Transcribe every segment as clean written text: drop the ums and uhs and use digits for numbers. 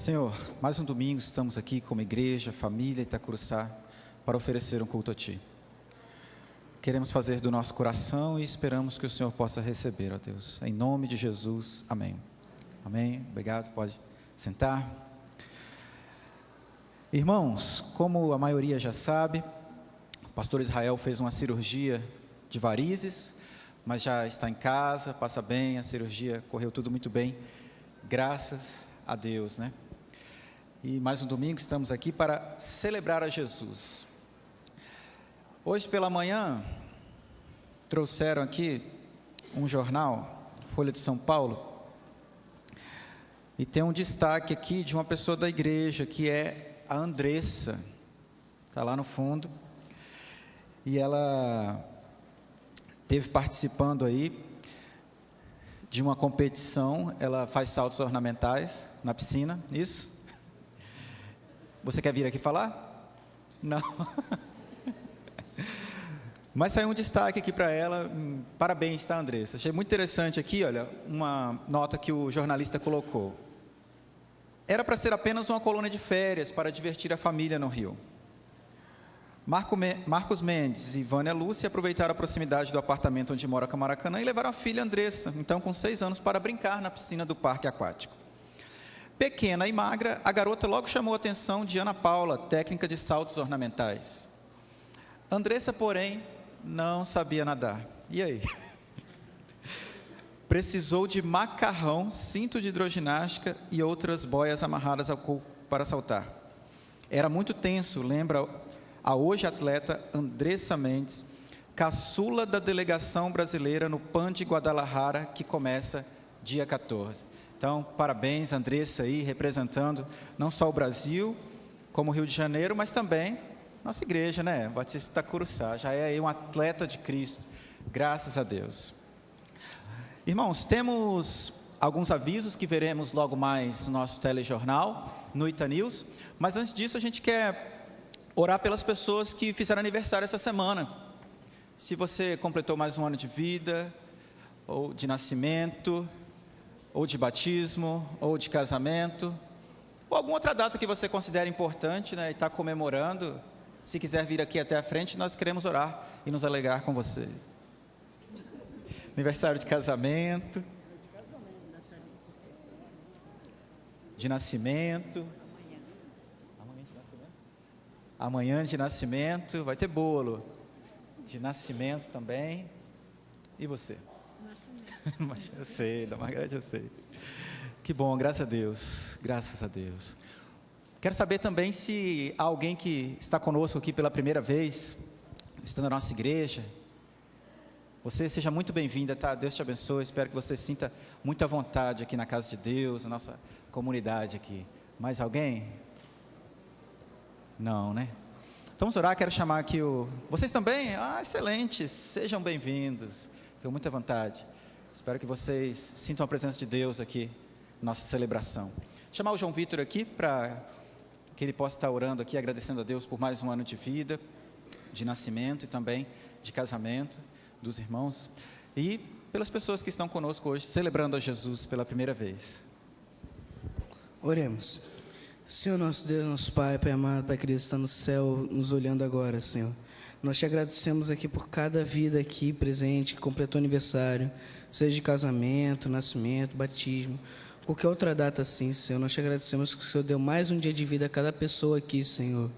Senhor, mais um domingo estamos aqui como igreja, família Itacuruçá, para oferecer um culto a Ti. Queremos fazer do nosso coração e esperamos que o Senhor possa receber, ó Deus. Em nome de Jesus, amém. Amém, obrigado, pode sentar. Irmãos, como a maioria já sabe, o pastor Israel fez uma cirurgia de varizes, mas já está em casa, passa bem, a cirurgia correu tudo muito bem, graças a Deus, né? E mais um domingo estamos aqui para celebrar a Jesus. Hoje pela manhã, trouxeram aqui um jornal, Folha de São Paulo, e tem um destaque aqui de uma pessoa da igreja, que é a Andressa, está lá no fundo, e ela esteve participando aí de uma competição, ela faz saltos ornamentais na piscina, isso? Você quer vir aqui falar? Não. Mas saiu um destaque aqui para ela, parabéns, tá, Andressa? Achei muito interessante aqui, olha, uma nota que o jornalista colocou. Era para ser apenas uma colônia de férias para divertir a família no Rio. Marcos Mendes e Vânia Lúcia aproveitaram a proximidade do apartamento onde mora Camaracanã e levaram a filha Andressa, então com 6 anos, para brincar na piscina do parque aquático. Pequena e magra, a garota logo chamou a atenção de Ana Paula, técnica de saltos ornamentais. Andressa, porém, não sabia nadar. E aí? Precisou de macarrão, cinto de hidroginástica e outras boias amarradas ao corpo para saltar. Era muito tenso, lembra a hoje atleta Andressa Mendes, caçula da delegação brasileira no PAN de Guadalajara, que começa dia 14. Então, parabéns, Andressa, aí, representando não só o Brasil, como o Rio de Janeiro, mas também nossa igreja, né? Batista Itacuruçá, já é aí um atleta de Cristo, graças a Deus. Irmãos, temos alguns avisos que veremos logo mais no nosso telejornal, no Ita News, mas antes disso a gente quer orar pelas pessoas que fizeram aniversário essa semana. Se você completou mais um ano de vida, ou de nascimento, ou de batismo, ou de casamento, ou alguma outra data que você considera importante, né, e está comemorando, se quiser vir aqui até a frente, nós queremos orar e nos alegrar com você. Aniversário de casamento, de nascimento, amanhã de nascimento, vai ter bolo, de nascimento também, e você? Eu sei, da Margarete eu sei. Que bom, graças a Deus, graças a Deus. Quero saber também se há alguém que está conosco aqui pela primeira vez, estando na nossa igreja. Você seja muito bem-vinda, tá? Deus te abençoe, espero que você sinta muita vontade aqui na casa de Deus, na nossa comunidade aqui. Mais alguém? Não, né? Então vamos orar, quero chamar aqui Vocês também? Ah, excelente, sejam bem-vindos, fiquem muito à vontade. Espero que vocês sintam a presença de Deus aqui, nossa celebração. Chamar o João Vitor aqui, para que ele possa estar orando aqui, agradecendo a Deus por mais um ano de vida, de nascimento e também de casamento dos irmãos. E pelas pessoas que estão conosco hoje, celebrando a Jesus pela primeira vez. Oremos. Senhor nosso Deus, nosso Pai amado, Pai querido, está no céu, nos olhando agora, Senhor. Nós te agradecemos aqui por cada vida aqui presente, que completou aniversário, seja de casamento, nascimento, batismo, qualquer outra data assim, Senhor. Nós te agradecemos que o Senhor deu mais um dia de vida a cada pessoa aqui, Senhor.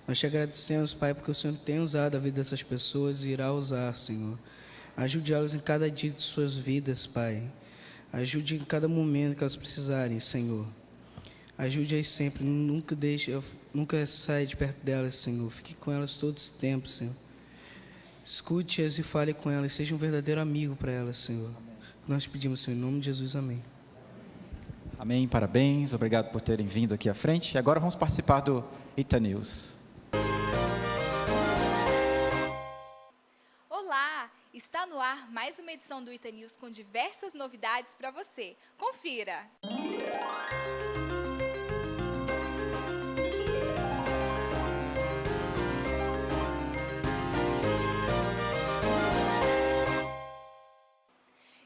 Nós te agradecemos, Pai, porque o Senhor tem usado a vida dessas pessoas e irá usar, Senhor. Ajude elas em cada dia de suas vidas, Pai. Ajude em cada momento que elas precisarem, Senhor. Ajude-as sempre, nunca saia de perto delas, Senhor. Fique com elas todo esse tempo, Senhor. Escute-as e fale com elas, seja um verdadeiro amigo para elas, Senhor. Amém. Nós pedimos, Senhor, em nome de Jesus, amém. Amém, parabéns, obrigado por terem vindo aqui à frente. E agora vamos participar do Ita News. Olá, está no ar mais uma edição do Ita News com diversas novidades para você. Confira!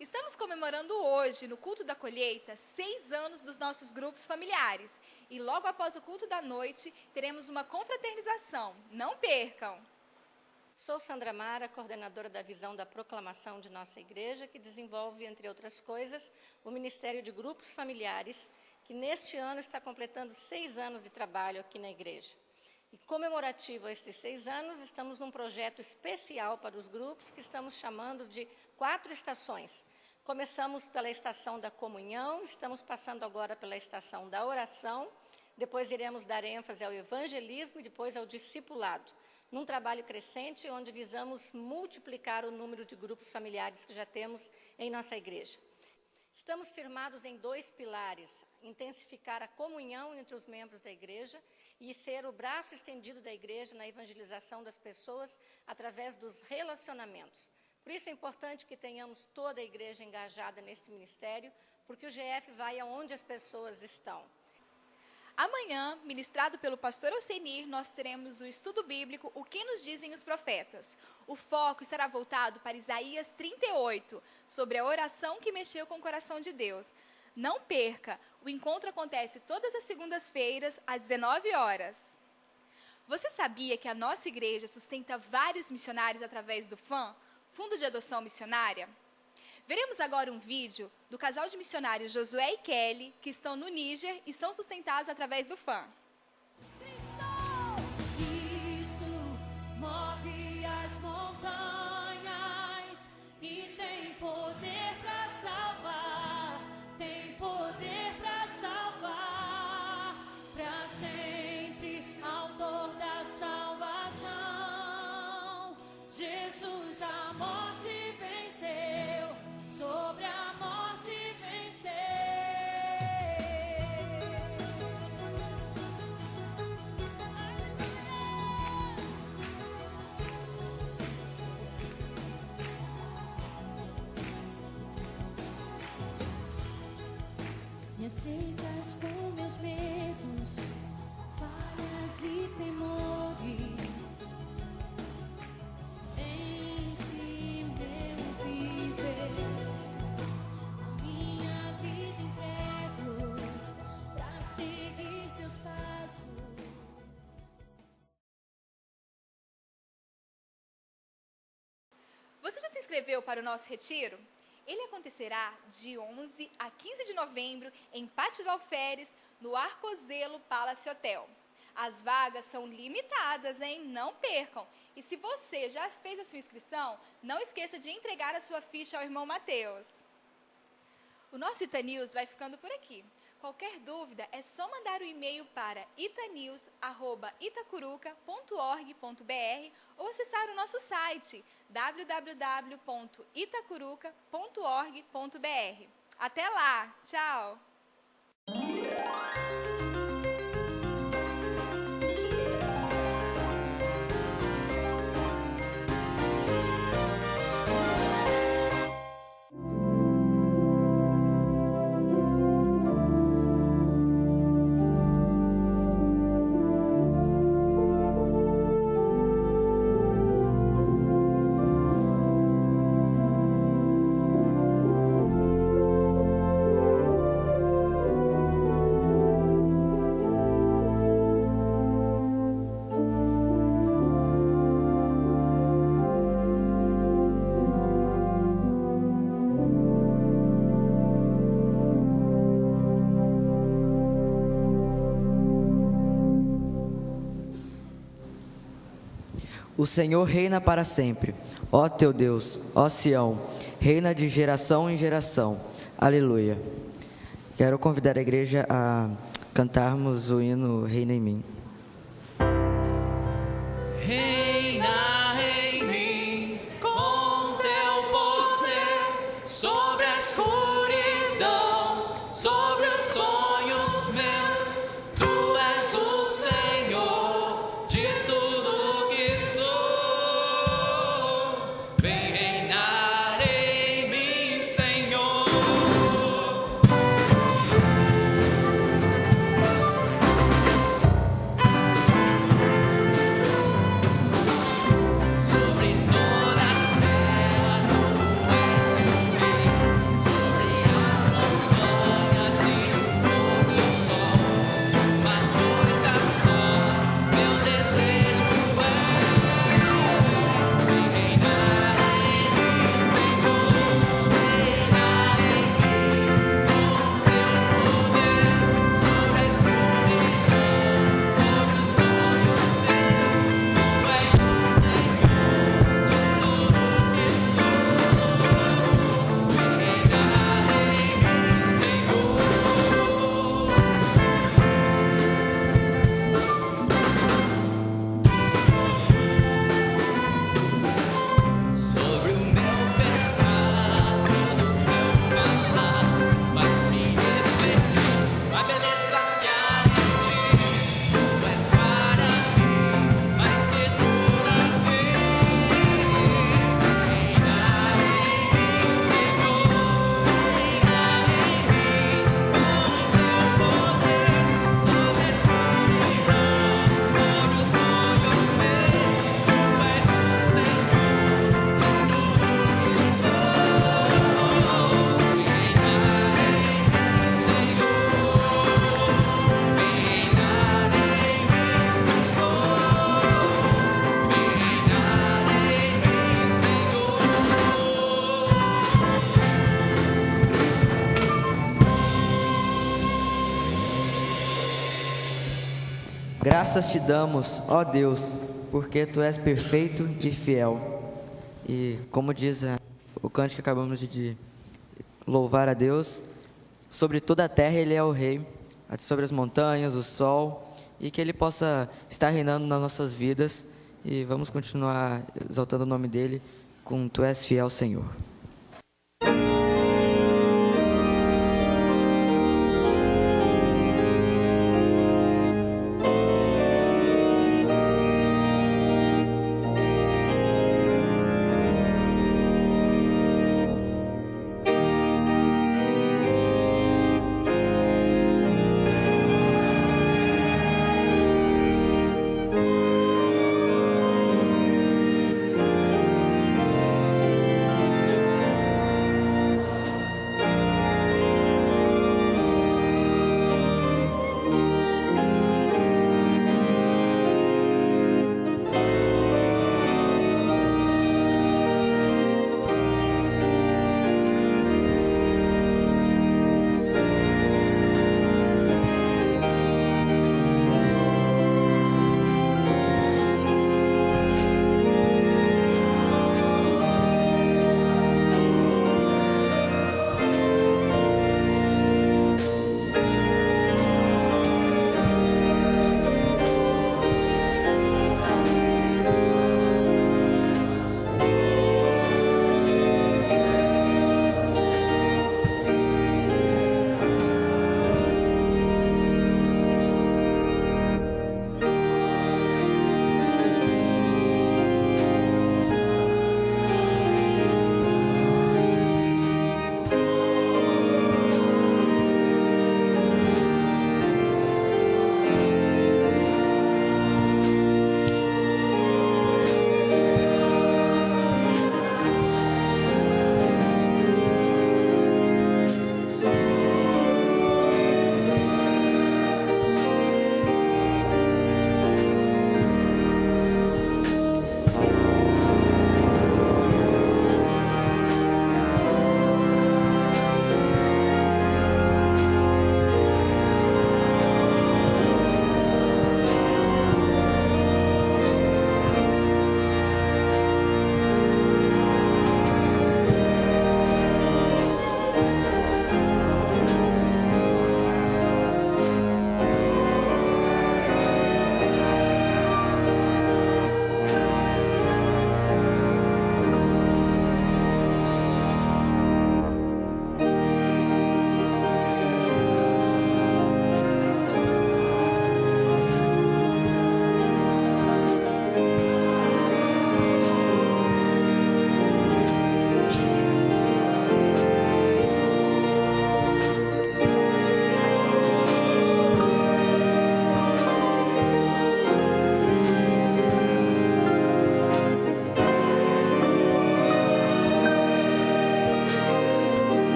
Estamos comemorando comemorando hoje, no culto da colheita, 6 anos dos nossos grupos familiares. E logo após o culto da noite, teremos uma confraternização. Não percam! Sou Sandra Mara, coordenadora da Visão da Proclamação de nossa igreja, que desenvolve, entre outras coisas, o Ministério de Grupos Familiares, que neste ano está completando 6 anos de trabalho aqui na igreja. E comemorativo a esses 6 anos, estamos num projeto especial para os grupos, que estamos chamando de 4 estações. Começamos pela estação da comunhão, estamos passando agora pela estação da oração, depois iremos dar ênfase ao evangelismo e depois ao discipulado, num trabalho crescente onde visamos multiplicar o número de grupos familiares que já temos em nossa igreja. Estamos firmados em 2 pilares: intensificar a comunhão entre os membros da igreja e ser o braço estendido da igreja na evangelização das pessoas através dos relacionamentos. Por isso é importante que tenhamos toda a igreja engajada neste ministério, porque o GF vai aonde as pessoas estão. Amanhã, ministrado pelo pastor Osenir, nós teremos o estudo bíblico O que nos dizem os profetas. O foco estará voltado para Isaías 38, sobre a oração que mexeu com o coração de Deus. Não perca, o encontro acontece todas as segundas-feiras, às 19 horas. Você sabia que a nossa igreja sustenta vários missionários através do FAM, Fundo de Adoção Missionária? Veremos agora um vídeo do casal de missionários Josué e Kelly, que estão no Níger e são sustentados através do FAM. Cristo move as montanhas e tem poder para salvar, tem poder para salvar, para sempre, autor da salvação. Jesus a morte venceu, sobre a morte vencer. Me aceitas com meus medos, falhas e temores. Enche meu viver, minha vida entrego pra seguir teus passos. Você já se inscreveu para o nosso retiro? Ele acontecerá de 11 a 15 de novembro em Pátio do Alferes, no Arcozelo Palace Hotel. As vagas são limitadas, hein? Não percam! E se você já fez a sua inscrição, não esqueça de entregar a sua ficha ao irmão Mateus. O nosso Itanews vai ficando por aqui. Qualquer dúvida é só mandar um e-mail para itanews@itacuruca.org.br ou acessar o nosso site www.itacuruca.org.br. Até lá! Tchau! O Senhor reina para sempre. Ó teu Deus, ó Sião, reina de geração em geração. Aleluia. Quero convidar a igreja a cantarmos o hino Reina em Mim. Reina em mim com teu poder sobre a escuridão, sobre os sonhos meus. Tu és o Senhor de tudo que sou. Vem reinar em mim, Senhor. Graças te damos, ó Deus, porque tu és perfeito e fiel. E como diz o cântico que acabamos de louvar a Deus, sobre toda a terra Ele é o Rei, sobre as montanhas, o sol, e que Ele possa estar reinando nas nossas vidas. E vamos continuar exaltando o nome dEle com Tu és fiel, Senhor.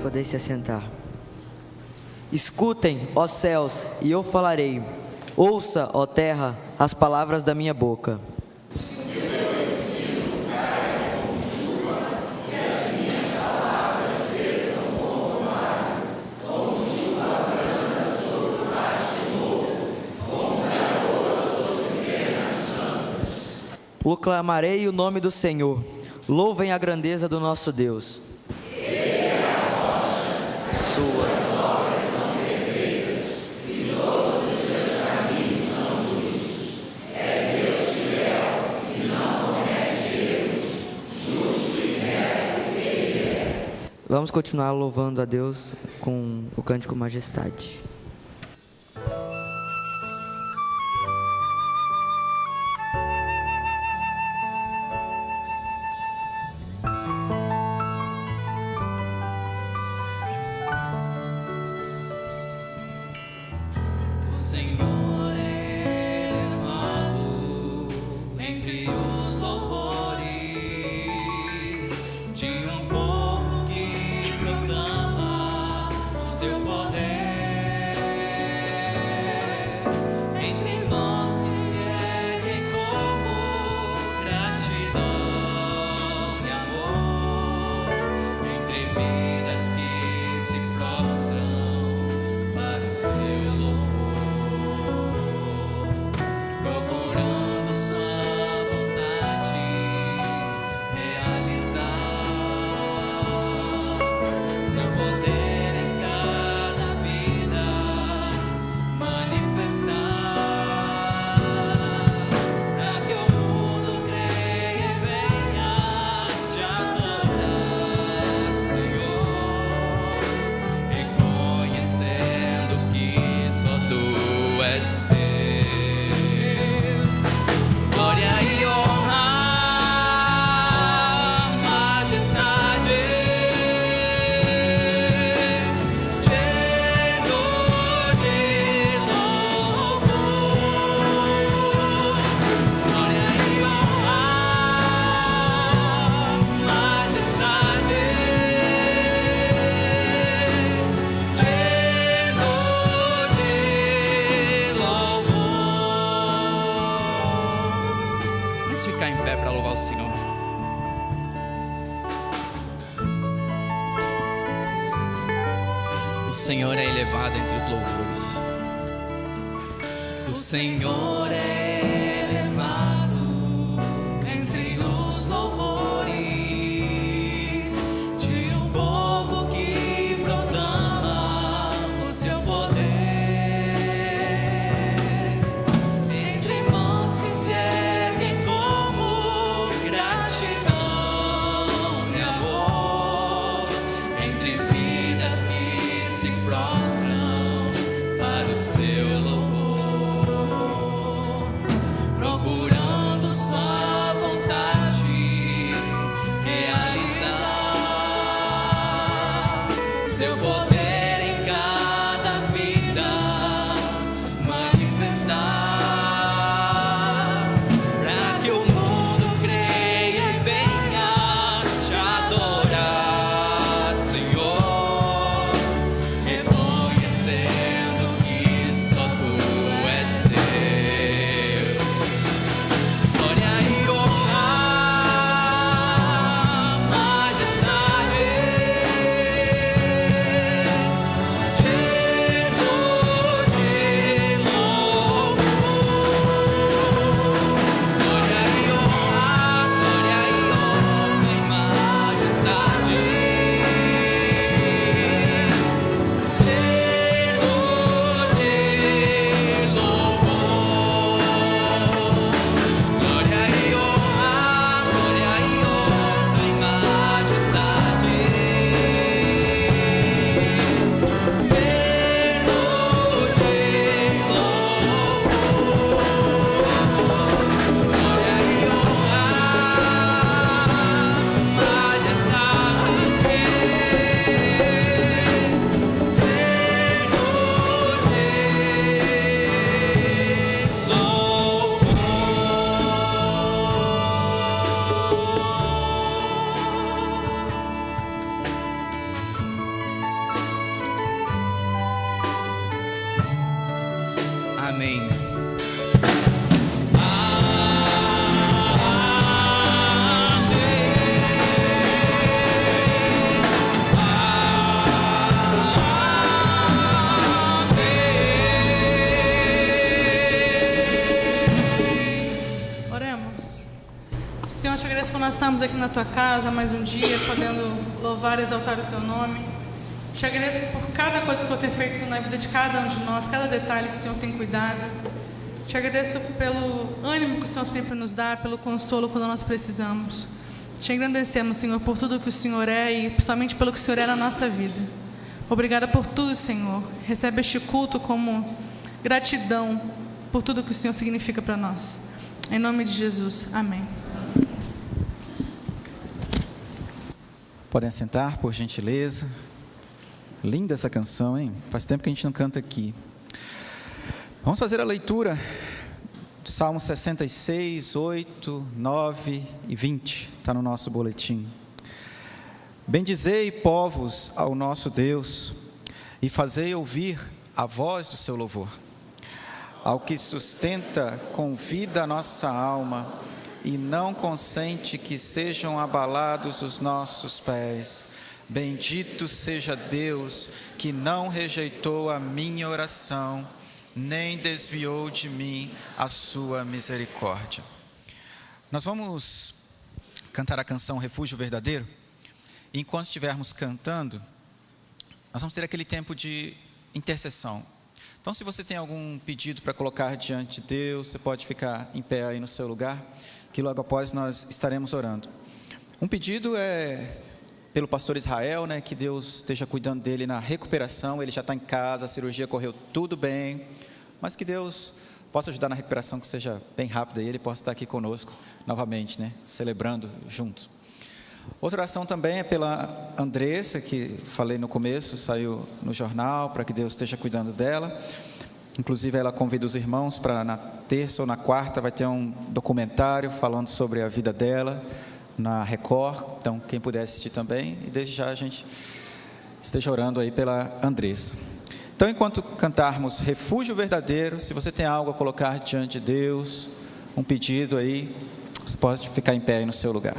Podem se assentar. Escutem, ó céus, e eu falarei. Ouça, ó terra, as palavras da minha boca. Proclamarei o nome do Senhor. Louvem a grandeza do nosso Deus. Vamos continuar louvando a Deus com o cântico Majestade. ficar em pé para louvar o Senhor. O Senhor é elevado entre os louvores. O Senhor é elevado entre os louvores de um povo que proclama o seu poder. Entre mãos que se erguem como gratidão e amor, entre vidas que se prostram para o seu louvor. Procurando sua vontade realizar, seu poder em cada vida manifestar, para que o mundo creia e venha te adorar, Senhor, reconhecendo que só tu és Deus. Glória e honra, majestade, digno de louvor. Glória e honra, e majestade, digno de louvor. Glória e honra, e majestade, digno de louvor. Glória e honra, majestade, amém. Oremos. Senhor, te agradeço por nós estarmos aqui na tua casa mais um dia, podendo louvar e exaltar o teu nome. Te agradeço por cada coisa que eu tenho feito na vida de cada um de nós, cada detalhe que o Senhor tem cuidado. Te agradeço pelo ânimo que o Senhor sempre nos dá, pelo consolo quando nós precisamos. Te agradecemos, Senhor, por tudo que o Senhor é e principalmente pelo que o Senhor é na nossa vida. Obrigada por tudo, Senhor. Recebe este culto como gratidão por tudo que o Senhor significa para nós. Em nome de Jesus. Amém. Podem assentar, por gentileza. Linda essa canção, hein? Faz tempo que a gente não canta aqui. Vamos fazer a leitura do Salmo 66, 8, 9 e 20. Está no nosso boletim. Bendizei, povos, ao nosso Deus, e fazei ouvir a voz do seu louvor. Ao que sustenta com vida a nossa alma, e não consente que sejam abalados os nossos pés. Bendito seja Deus, que não rejeitou a minha oração, nem desviou de mim a sua misericórdia. Nós vamos cantar a canção Refúgio Verdadeiro. E enquanto estivermos cantando, nós vamos ter aquele tempo de intercessão. Então, se você tem algum pedido para colocar diante de Deus, você pode ficar em pé aí no seu lugar, que logo após nós estaremos orando. Um pedido é pelo pastor Israel, né, que Deus esteja cuidando dele na recuperação. Ele já está em casa, a cirurgia correu tudo bem, mas que Deus possa ajudar na recuperação, que seja bem rápida e ele possa estar aqui conosco novamente, né, celebrando juntos. Outra oração também é pela Andressa, que falei no começo, saiu no jornal, para que Deus esteja cuidando dela. Inclusive ela convida os irmãos para na terça ou na quarta vai ter um documentário falando sobre a vida dela na Record. Então quem puder assistir também, e desde já a gente esteja orando aí pela Andressa. Então enquanto cantarmos Refúgio Verdadeiro, se você tem algo a colocar diante de Deus, um pedido aí, Você pode ficar em pé aí no seu lugar.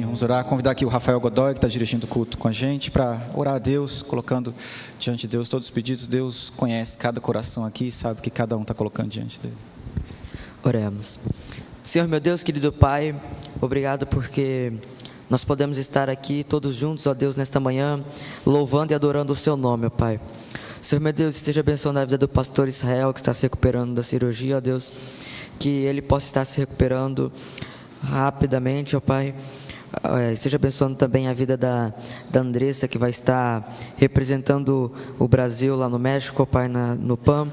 Vamos orar, convidar aqui o Rafael Godoy, que está dirigindo o culto com a gente, para orar a Deus, colocando diante de Deus todos os pedidos. Deus conhece cada coração aqui, sabe o que cada um está colocando diante dele. Oremos. Senhor meu Deus, querido Pai, obrigado porque nós podemos estar aqui todos juntos, ó Deus, nesta manhã, louvando e adorando o Seu nome, ó Pai. Senhor meu Deus, esteja abençoando a vida do pastor Israel, que está se recuperando da cirurgia, ó Deus, que ele possa estar se recuperando rapidamente, ó Pai. Esteja abençoando também a vida da Andressa, que vai estar representando o Brasil lá no México, ó Pai, no PAN.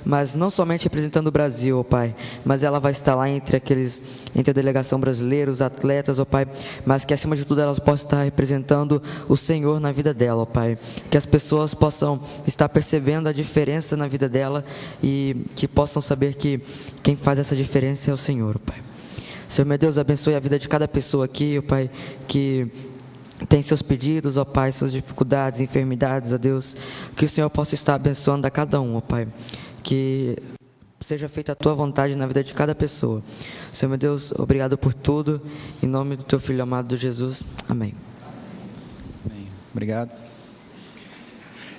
Mas não somente representando o Brasil, ó Pai, mas ela vai estar lá entre a delegação brasileira, os atletas, ó Pai, mas que acima de tudo elas possam estar representando o Senhor na vida dela, ó Pai, que as pessoas possam estar percebendo a diferença na vida dela e que possam saber que quem faz essa diferença é o Senhor, ó Pai. Senhor meu Deus, abençoe a vida de cada pessoa aqui, ó Pai, que tem seus pedidos, ó Pai, suas dificuldades, enfermidades, ó Deus, que o Senhor possa estar abençoando a cada um, ó Pai, que seja feita a Tua vontade na vida de cada pessoa. Senhor meu Deus, obrigado por tudo, em nome do Teu Filho amado Jesus, amém. Amém. Obrigado.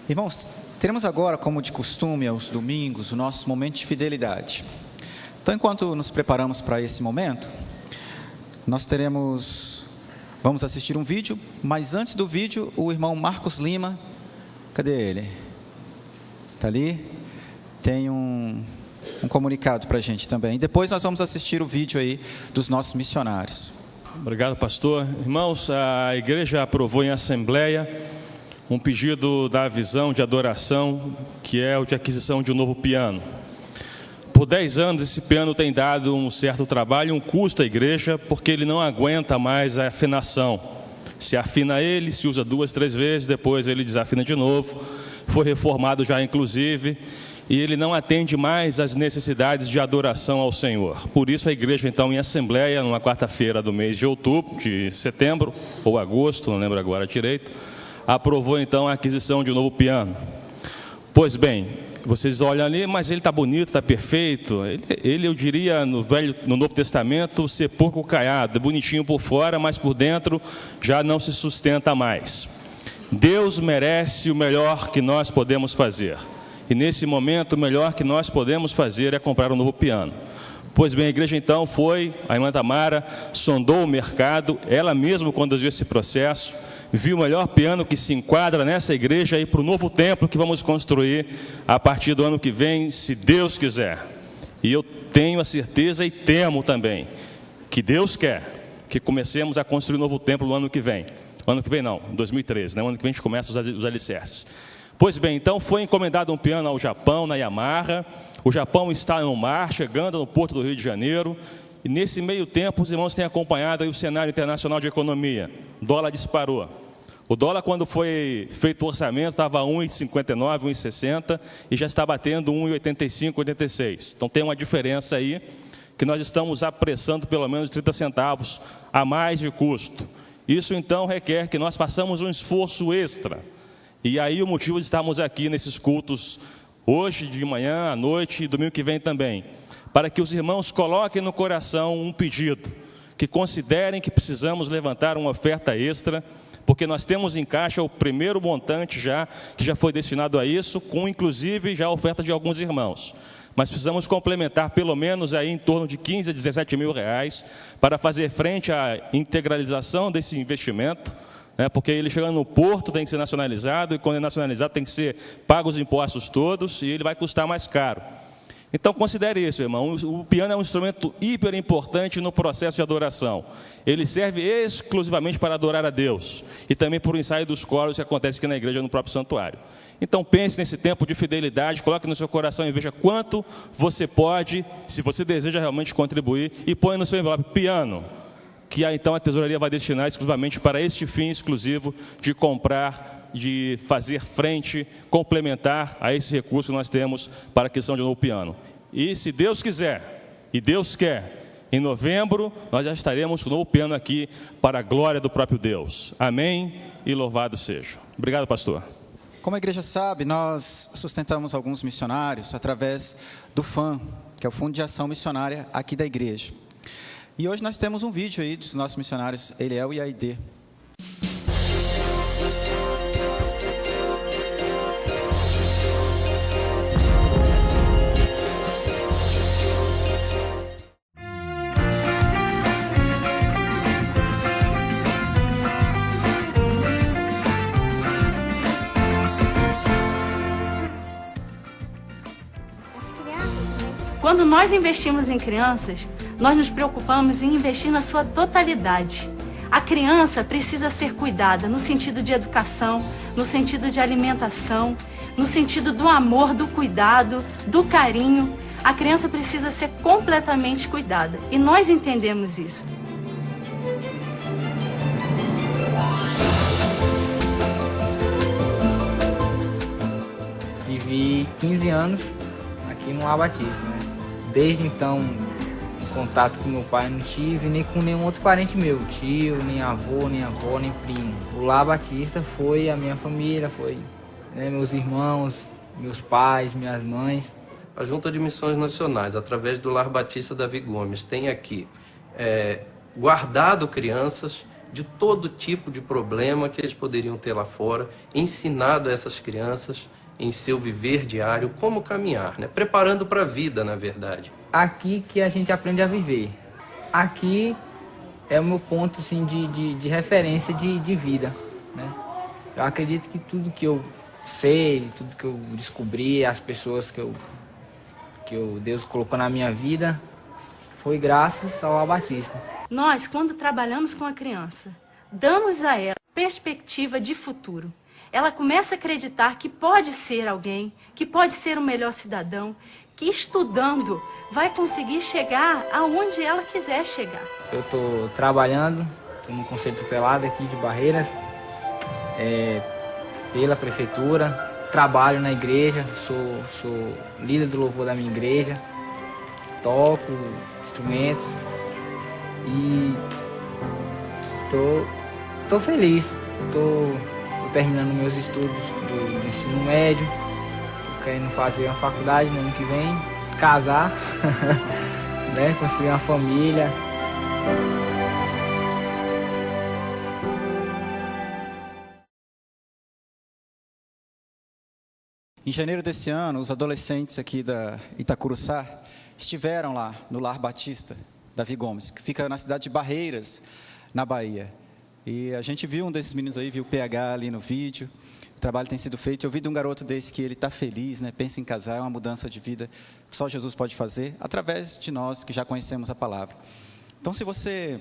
Irmãos, teremos agora, como de costume, aos domingos, o nosso momento de fidelidade. Então, enquanto nos preparamos para esse momento, vamos assistir um vídeo, mas antes do vídeo, o irmão Marcos Lima, cadê ele? Está ali? Tem um comunicado para a gente também. Depois nós vamos assistir o vídeo aí dos nossos missionários. Obrigado, pastor. Irmãos, a igreja aprovou em assembleia um pedido da visão de adoração, que é o de aquisição de um novo piano. Por 10 anos esse piano tem dado um certo trabalho, um custo à igreja, porque ele não aguenta mais a afinação. Se afina ele, se usa 2, 3 vezes, depois ele desafina de novo. Foi reformado já inclusive, e ele não atende mais às necessidades de adoração ao Senhor. Por isso a igreja então em assembleia, numa quarta-feira do mês de outubro, de setembro ou agosto, não lembro agora direito, aprovou então a aquisição de um novo piano. Pois bem, vocês olham ali, mas ele está bonito, está perfeito. Ele, eu diria, no Novo Testamento, sepulcro caiado, bonitinho por fora, mas por dentro já não se sustenta mais. Deus merece o melhor que nós podemos fazer. E nesse momento, o melhor que nós podemos fazer é comprar um novo piano. Pois bem, a igreja então a irmã Tamara sondou o mercado, ela mesma conduziu esse processo, viu o melhor piano que se enquadra nessa igreja e para o novo templo que vamos construir a partir do ano que vem, se Deus quiser. E eu tenho a certeza e temo também que Deus quer que comecemos a construir um novo templo no ano que vem. Ano que vem não, 2013, né? O ano que vem a gente começa os alicerces. Pois bem, então foi encomendado um piano ao Japão, na Yamaha. O Japão está no mar, chegando no porto do Rio de Janeiro. E nesse meio tempo, os irmãos têm acompanhado aí o cenário internacional de economia. O dólar disparou. O dólar, quando foi feito o orçamento, estava 1,59, 1,60 e já está batendo 1,85, 1,86. Então tem uma diferença aí que nós estamos apressando pelo menos 30 centavos a mais de custo. Isso então requer que nós façamos um esforço extra. E aí o motivo de estarmos aqui nesses cultos hoje, de manhã, à noite e domingo que vem também, para que os irmãos coloquem no coração um pedido, que considerem que precisamos levantar uma oferta extra, porque nós temos em caixa o primeiro montante que já foi destinado a isso, com inclusive já a oferta de alguns irmãos. Mas precisamos complementar pelo menos aí em torno de 15 a 17 mil reais para fazer frente à integralização desse investimento, né, porque ele chegando no porto tem que ser nacionalizado, e quando é nacionalizado tem que ser pago os impostos todos, e ele vai custar mais caro. Então considere isso, irmão, o piano é um instrumento hiper importante no processo de adoração. Ele serve exclusivamente para adorar a Deus, e também por ensaio dos coros que acontece aqui na igreja, no próprio santuário. Então pense nesse tempo de fidelidade, coloque no seu coração e veja quanto você pode, se você deseja realmente contribuir, e põe no seu envelope piano, que então a tesouraria vai destinar exclusivamente para este fim exclusivo de comprar, de fazer frente, complementar a esse recurso que nós temos para a aquisição de um novo piano. E se Deus quiser, e Deus quer, em novembro nós já estaremos com o novo piano aqui para a glória do próprio Deus. Amém e louvado seja. Obrigado, pastor. Como a igreja sabe, nós sustentamos alguns missionários através do FAM, que é o Fundo de Ação Missionária aqui da igreja. E hoje nós temos um vídeo aí dos nossos missionários Eliel e Aide. Quando nós investimos em crianças, nós nos preocupamos em investir na sua totalidade. A criança precisa ser cuidada no sentido de educação, no sentido de alimentação, no sentido do amor, do cuidado, do carinho. A criança precisa ser completamente cuidada e nós entendemos isso. Vivi 15 anos aqui no Lar Batista, né? Desde então, contato com meu pai não tive, nem com nenhum outro parente meu, tio, nem avô, nem avó, nem primo. O Lar Batista foi a minha família, foi, né, meus irmãos, meus pais, minhas mães. A Junta de Missões Nacionais, através do Lar Batista Davi Gomes, tem aqui guardado crianças de todo tipo de problema que eles poderiam ter lá fora, ensinado a essas crianças em seu viver diário como caminhar, né? Preparando para a vida, na verdade. Aqui que a gente aprende a viver. Aqui é o meu ponto assim, de referência de vida, né? Eu acredito que tudo que eu sei, tudo que eu descobri, as pessoas que Deus colocou na minha vida, foi graças ao Lar Batista. Nós, quando trabalhamos com a criança, damos a ela perspectiva de futuro. Ela começa a acreditar que pode ser alguém, que pode ser um melhor cidadão, que estudando vai conseguir chegar aonde ela quiser chegar. Eu estou trabalhando, estou no Conselho Tutelado aqui de Barreiras, pela prefeitura, trabalho na igreja, sou líder do louvor da minha igreja, toco instrumentos e tô feliz. Tô terminando meus estudos do ensino médio, querendo fazer uma faculdade no ano que vem, casar, né, construir uma família. Em janeiro desse ano, os adolescentes aqui da Itacuruçá estiveram lá no Lar Batista, Davi Gomes, que fica na cidade de Barreiras, na Bahia. E a gente viu um desses meninos aí, viu o PH ali no vídeo, o trabalho tem sido feito. Eu vi de um garoto desse que ele está feliz, né? Pensa em casar, é uma mudança de vida que só Jesus pode fazer, através de nós que já conhecemos a palavra. Então, se você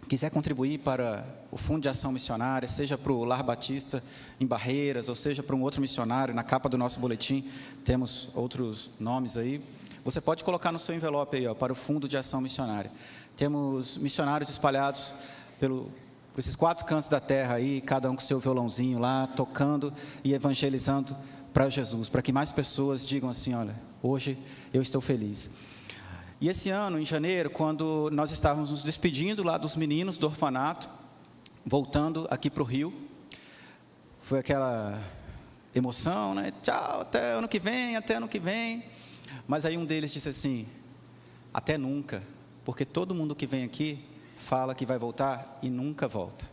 quiser contribuir para o Fundo de Ação Missionária, seja para o Lar Batista em Barreiras, ou seja para um outro missionário, na capa do nosso boletim temos outros nomes aí, você pode colocar no seu envelope aí, ó, para o Fundo de Ação Missionária. Temos missionários espalhados por esses 4 cantos da terra aí, cada um com seu violãozinho lá, tocando e evangelizando para Jesus, para que mais pessoas digam assim, olha, hoje eu estou feliz. E esse ano, em janeiro, quando nós estávamos nos despedindo lá dos meninos do orfanato, voltando aqui para o Rio, foi aquela emoção, né? Tchau, até ano que vem. Mas aí um deles disse assim, até nunca, porque todo mundo que vem aqui fala que vai voltar e nunca volta.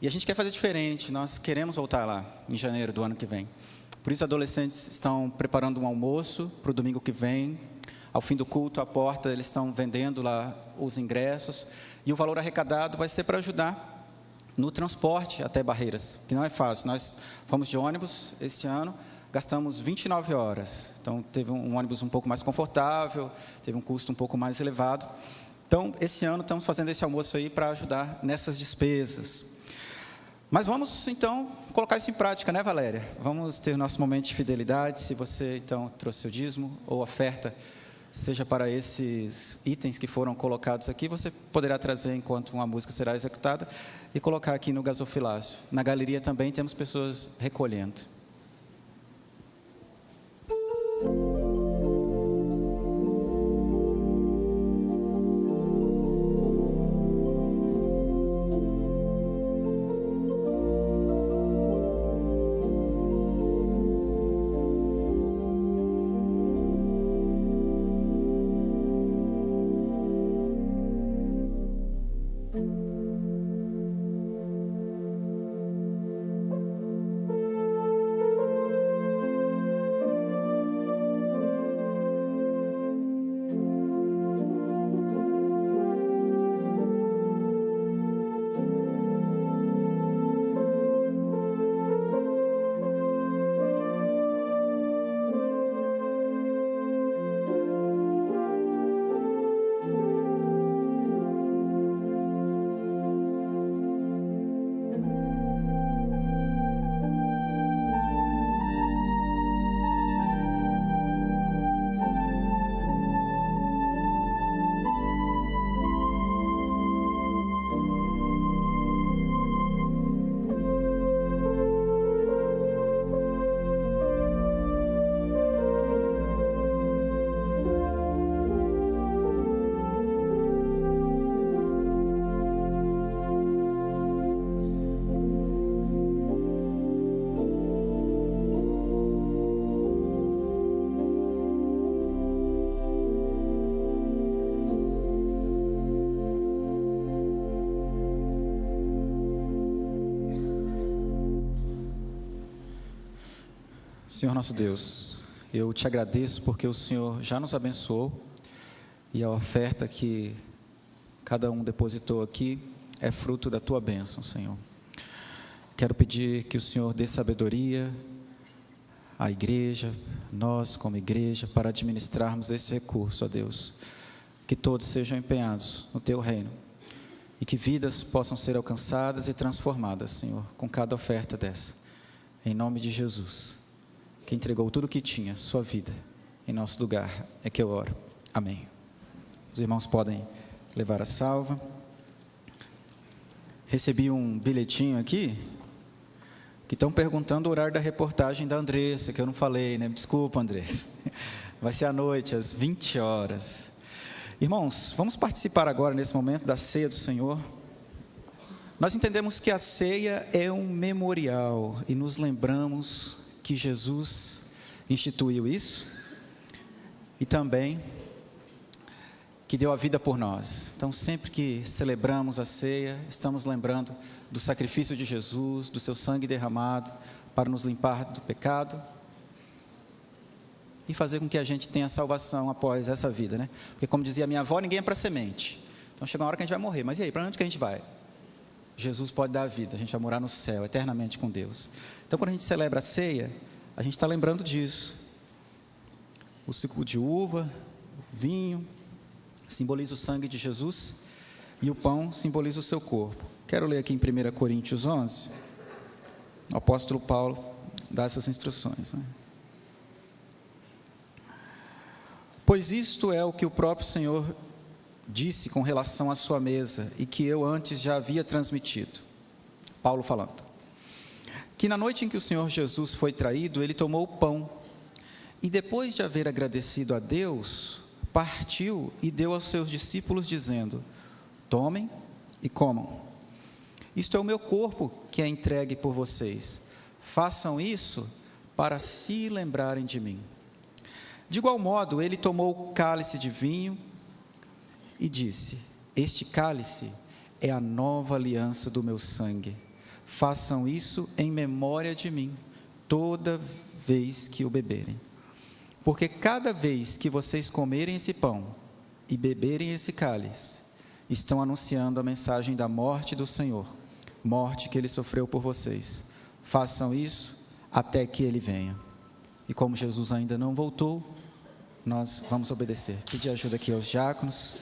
E a gente quer fazer diferente, nós queremos voltar lá em janeiro do ano que vem. Por isso, adolescentes estão preparando um almoço para o domingo que vem. Ao fim do culto, à porta, eles estão vendendo lá os ingressos. E o valor arrecadado vai ser para ajudar no transporte até Barreiras, que não é fácil. Nós fomos de ônibus este ano, gastamos 29 horas. Então, teve um ônibus um pouco mais confortável, teve um custo um pouco mais elevado. Então, esse ano, estamos fazendo esse almoço aí para ajudar nessas despesas. Mas vamos, então, colocar isso em prática, né, Valéria? Vamos ter nosso momento de fidelidade. Se você, então, trouxe seu dízimo ou oferta, seja para esses itens que foram colocados aqui, você poderá trazer enquanto uma música será executada e colocar aqui no gasofilácio. Na galeria também temos pessoas recolhendo. Senhor nosso Deus, eu te agradeço porque o Senhor já nos abençoou e a oferta que cada um depositou aqui é fruto da tua bênção, Senhor. Quero pedir que o Senhor dê sabedoria à igreja, nós como igreja, para administrarmos esse recurso, ó Deus. Que todos sejam empenhados no teu reino e que vidas possam ser alcançadas e transformadas, Senhor, com cada oferta dessa. Em nome de Jesus, que entregou tudo o que tinha, sua vida, em nosso lugar, é que eu oro. Amém. Os irmãos podem levar a salva. Recebi um bilhetinho aqui, que estão perguntando o horário da reportagem da Andressa, que eu não falei, né? Desculpa, Andressa. Vai ser à noite, às 20 horas. Irmãos, vamos participar agora, nesse momento, da ceia do Senhor. Nós entendemos que a ceia é um memorial e nos lembramos que Jesus instituiu isso e também que deu a vida por nós. Então, sempre que celebramos a ceia, estamos lembrando do sacrifício de Jesus, do seu sangue derramado para nos limpar do pecado e fazer com que a gente tenha salvação após essa vida, né? Porque, como dizia minha avó, ninguém é para semente. Então, chega uma hora que a gente vai morrer. Mas e aí, para onde que a gente vai? Jesus pode dar a vida, a gente vai morar no céu, eternamente com Deus. Então, quando a gente celebra a ceia, a gente está lembrando disso. O suco de uva, o vinho, simboliza o sangue de Jesus, e o pão simboliza o seu corpo. Quero ler aqui em 1 Coríntios 11, o apóstolo Paulo dá essas instruções, né? Pois isto é o que o próprio Senhor disse com relação à sua mesa, e que eu antes já havia transmitido. Paulo falando. Que na noite em que o Senhor Jesus foi traído, ele tomou o pão, e depois de haver agradecido a Deus, partiu e deu aos seus discípulos, dizendo: tomem e comam. Isto é o meu corpo que é entregue por vocês. Façam isso para se lembrarem de mim. De igual modo, ele tomou o cálice de vinho e disse: este cálice é a nova aliança do meu sangue. Façam isso em memória de mim, toda vez que o beberem. Porque cada vez que vocês comerem esse pão e beberem esse cálice, estão anunciando a mensagem da morte do Senhor, morte que ele sofreu por vocês. Façam isso até que ele venha. E como Jesus ainda não voltou, nós vamos obedecer. Pedir ajuda aqui aos diáconos.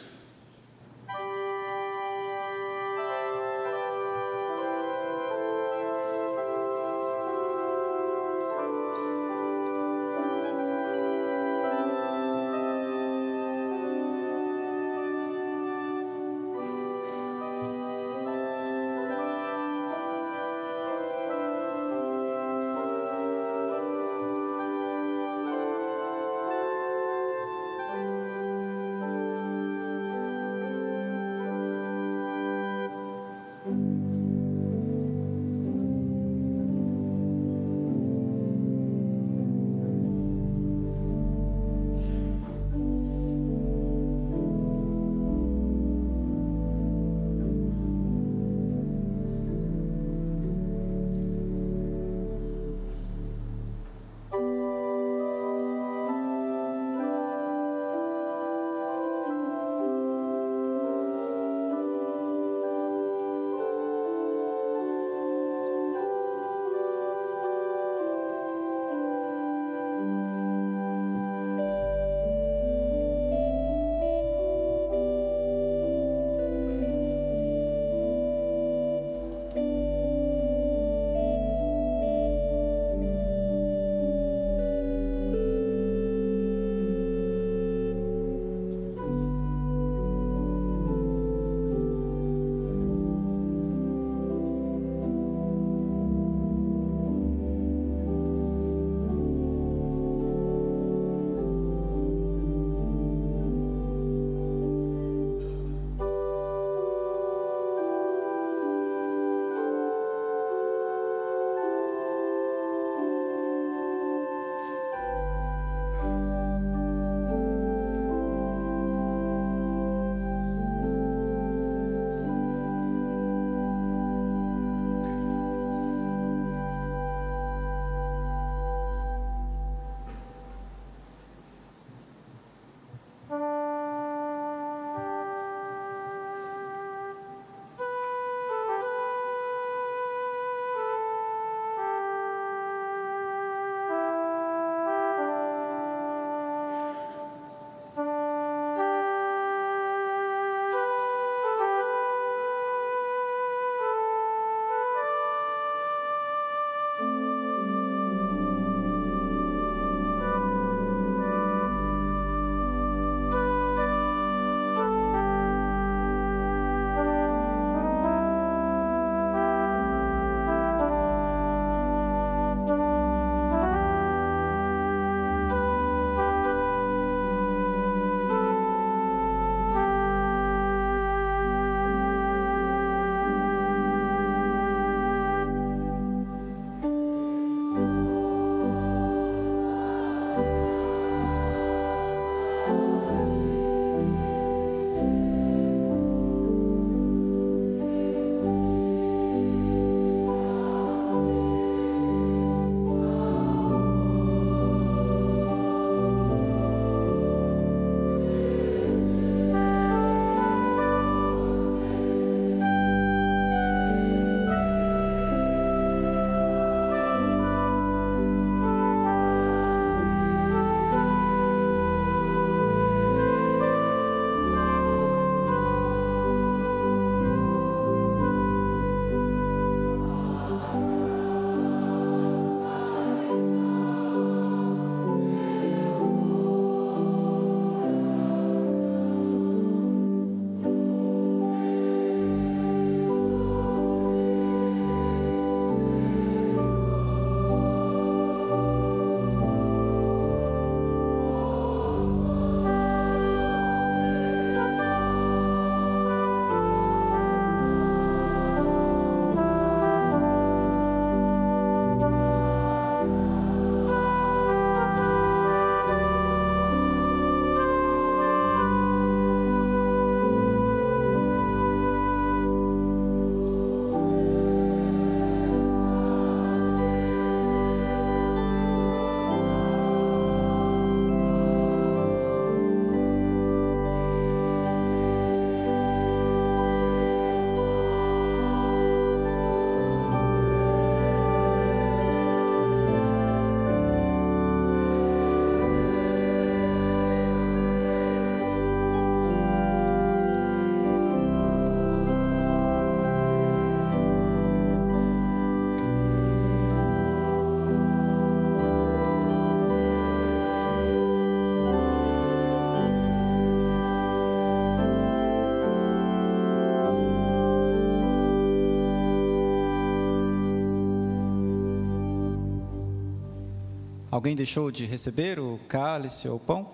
Alguém deixou de receber o cálice ou o pão?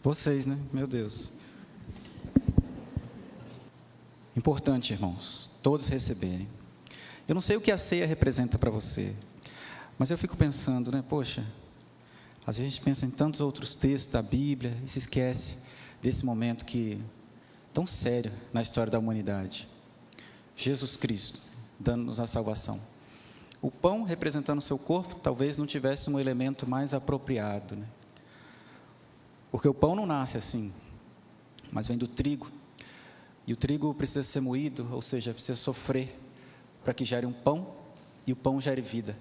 Vocês, né? Meu Deus. Importante, irmãos, todos receberem. Eu não sei o que a ceia representa para você, mas eu fico pensando, né? Poxa, às vezes a gente pensa em tantos outros textos da Bíblia e se esquece desse momento tão sério na história da humanidade. Jesus Cristo, dando-nos a salvação. O pão, representando o seu corpo, talvez não tivesse um elemento mais apropriado, né? Porque o pão não nasce assim, mas vem do trigo. E o trigo precisa ser moído, ou seja, precisa sofrer para que gere um pão, e o pão gere vida.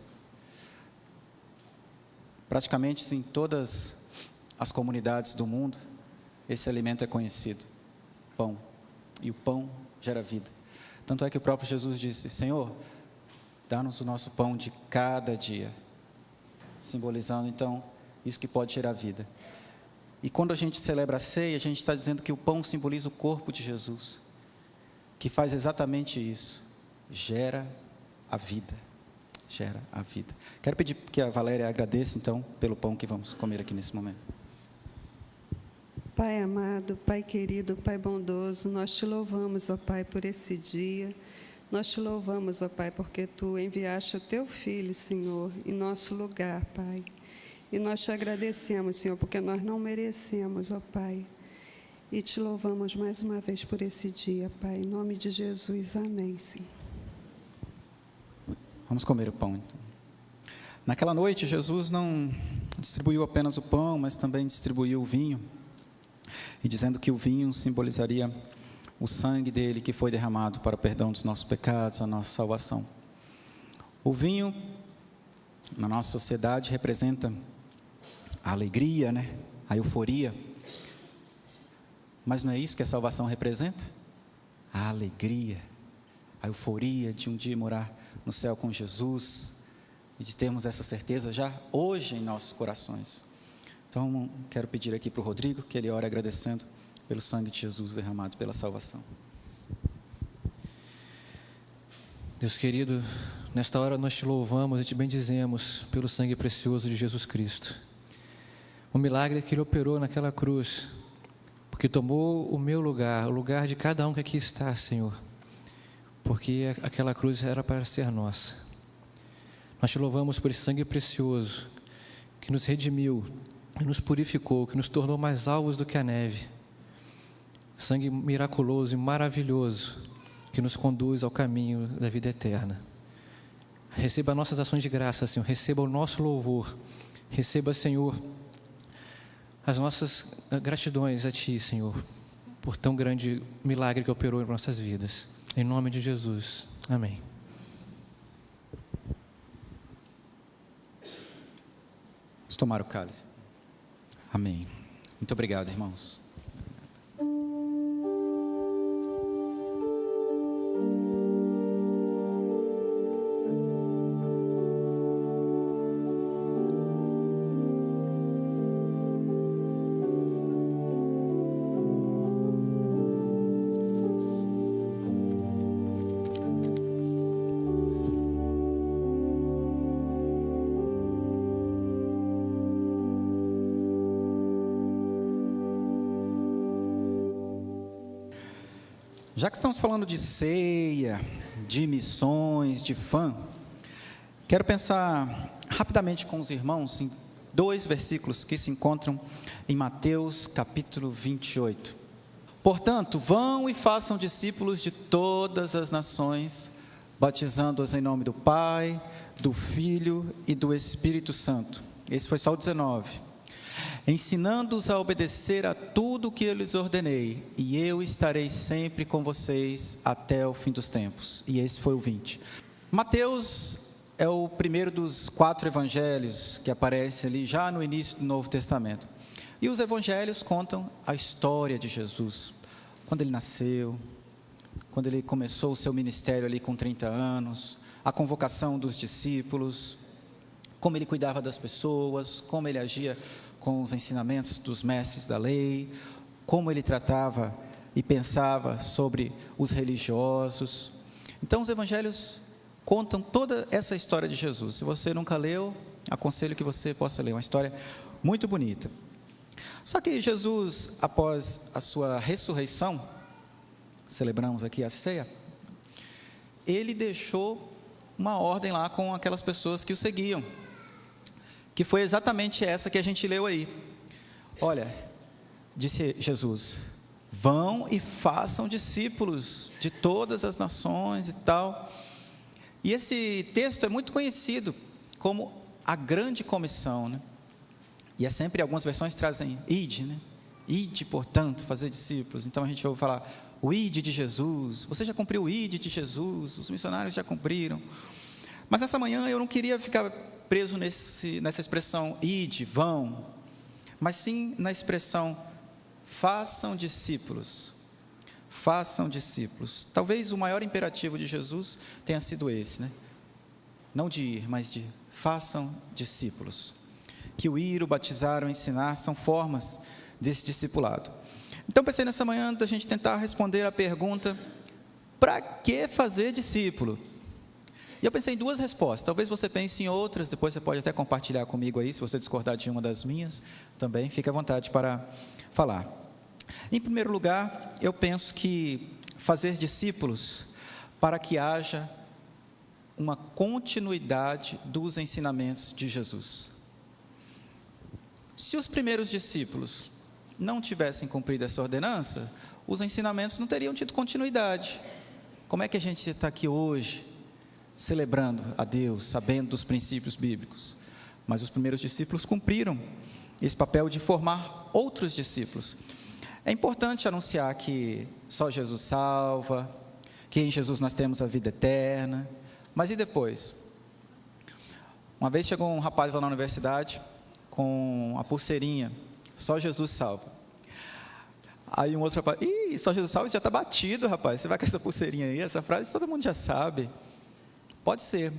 Praticamente em todas as comunidades do mundo, esse alimento é conhecido, pão. E o pão gera vida. Tanto é que o próprio Jesus disse: Senhor, dá-nos o nosso pão de cada dia. Simbolizando, então, isso que pode gerar vida. E quando a gente celebra a ceia, a gente está dizendo que o pão simboliza o corpo de Jesus, que faz exatamente isso, gera a vida, gera a vida. Quero pedir que a Valéria agradeça, então, pelo pão que vamos comer aqui nesse momento. Pai amado, Pai querido, Pai bondoso, nós te louvamos, ó Pai, por esse dia. Nós te louvamos, ó Pai, porque Tu enviaste o Teu Filho, Senhor, em nosso lugar, Pai. E nós te agradecemos, Senhor, porque nós não merecemos, ó Pai. E te louvamos mais uma vez por esse dia, Pai. Em nome de Jesus, amém, Senhor. Vamos comer o pão, então. Naquela noite, Jesus não distribuiu apenas o pão, mas também distribuiu o vinho. E dizendo que o vinho simbolizaria o sangue dele que foi derramado para o perdão dos nossos pecados, a nossa salvação. O vinho, na nossa sociedade, representa a alegria, né? A euforia. Mas não é isso que a salvação representa? A alegria, a euforia de um dia morar no céu com Jesus e de termos essa certeza já hoje em nossos corações. Então, quero pedir aqui para o Rodrigo que ele ore agradecendo pelo sangue de Jesus derramado pela salvação. Deus querido, nesta hora nós te louvamos e te bendizemos pelo sangue precioso de Jesus Cristo. O milagre que Ele operou naquela cruz, porque tomou o meu lugar, o lugar de cada um que aqui está, Senhor, porque aquela cruz era para ser nossa. Nós te louvamos por esse sangue precioso, que nos redimiu, que nos purificou, que nos tornou mais alvos do que a neve. Sangue miraculoso e maravilhoso, que nos conduz ao caminho da vida eterna. Receba nossas ações de graça, Senhor, receba o nosso louvor, receba, Senhor, as nossas gratidões a Ti, Senhor, por tão grande milagre que operou em nossas vidas. Em nome de Jesus. Amém. Vamos tomar o cálice. Amém. Muito obrigado, irmãos. Já que estamos falando de ceia, de missões, de fã, quero pensar rapidamente com os irmãos em 2 versículos que se encontram em Mateus capítulo 28. Portanto, vão e façam discípulos de todas as nações, batizando-os em nome do Pai, do Filho e do Espírito Santo. Esse foi só o 19. Ensinando-os a obedecer a tudo o que eu lhes ordenei, e eu estarei sempre com vocês até o fim dos tempos. E esse foi o 20. Mateus é o primeiro dos 4 evangelhos que aparece ali já no início do Novo Testamento. E os evangelhos contam a história de Jesus, quando ele nasceu, quando ele começou o seu ministério ali com 30 anos, a convocação dos discípulos, como ele cuidava das pessoas, como ele agia com os ensinamentos dos mestres da lei, como ele tratava e pensava sobre os religiosos. Então os evangelhos contam toda essa história de Jesus. Se você nunca leu, aconselho que você possa ler, uma história muito bonita. Só que Jesus, após a sua ressurreição, celebramos aqui a ceia, ele deixou uma ordem lá com aquelas pessoas que o seguiam, que foi exatamente essa que a gente leu aí. Olha, disse Jesus, vão e façam discípulos de todas as nações e tal. E esse texto é muito conhecido como a grande comissão, né? E é sempre, algumas versões trazem ide, né? Ide, portanto, fazer discípulos. Então a gente ouve falar o ide de Jesus. Você já cumpriu o ide de Jesus, os missionários já cumpriram. Mas essa manhã eu não queria ficar preso nessa expressão ide, vão, mas sim na expressão façam discípulos. Façam discípulos. Talvez o maior imperativo de Jesus tenha sido esse, né? Não de ir, mas de façam discípulos. Que o ir, o batizar, o ensinar são formas desse discipulado. Então pensei nessa manhã da gente tentar responder a pergunta: para que fazer discípulo? E eu pensei em duas respostas. Talvez você pense em outras, depois você pode até compartilhar comigo aí, se você discordar de uma das minhas, também fique à vontade para falar. Em primeiro lugar, eu penso que fazer discípulos para que haja uma continuidade dos ensinamentos de Jesus. Se os primeiros discípulos não tivessem cumprido essa ordenança, os ensinamentos não teriam tido continuidade. Como é que a gente está aqui hoje, celebrando a Deus, sabendo dos princípios bíblicos? Mas os primeiros discípulos cumpriram esse papel de formar outros discípulos. É importante anunciar que só Jesus salva, que em Jesus nós temos a vida eterna. Mas e depois? Uma vez chegou um rapaz lá na universidade com a pulseirinha, só Jesus salva. Aí um outro rapaz, só Jesus salva, isso já está batido, rapaz, você vai com essa pulseirinha aí, essa frase todo mundo já sabe. Pode ser,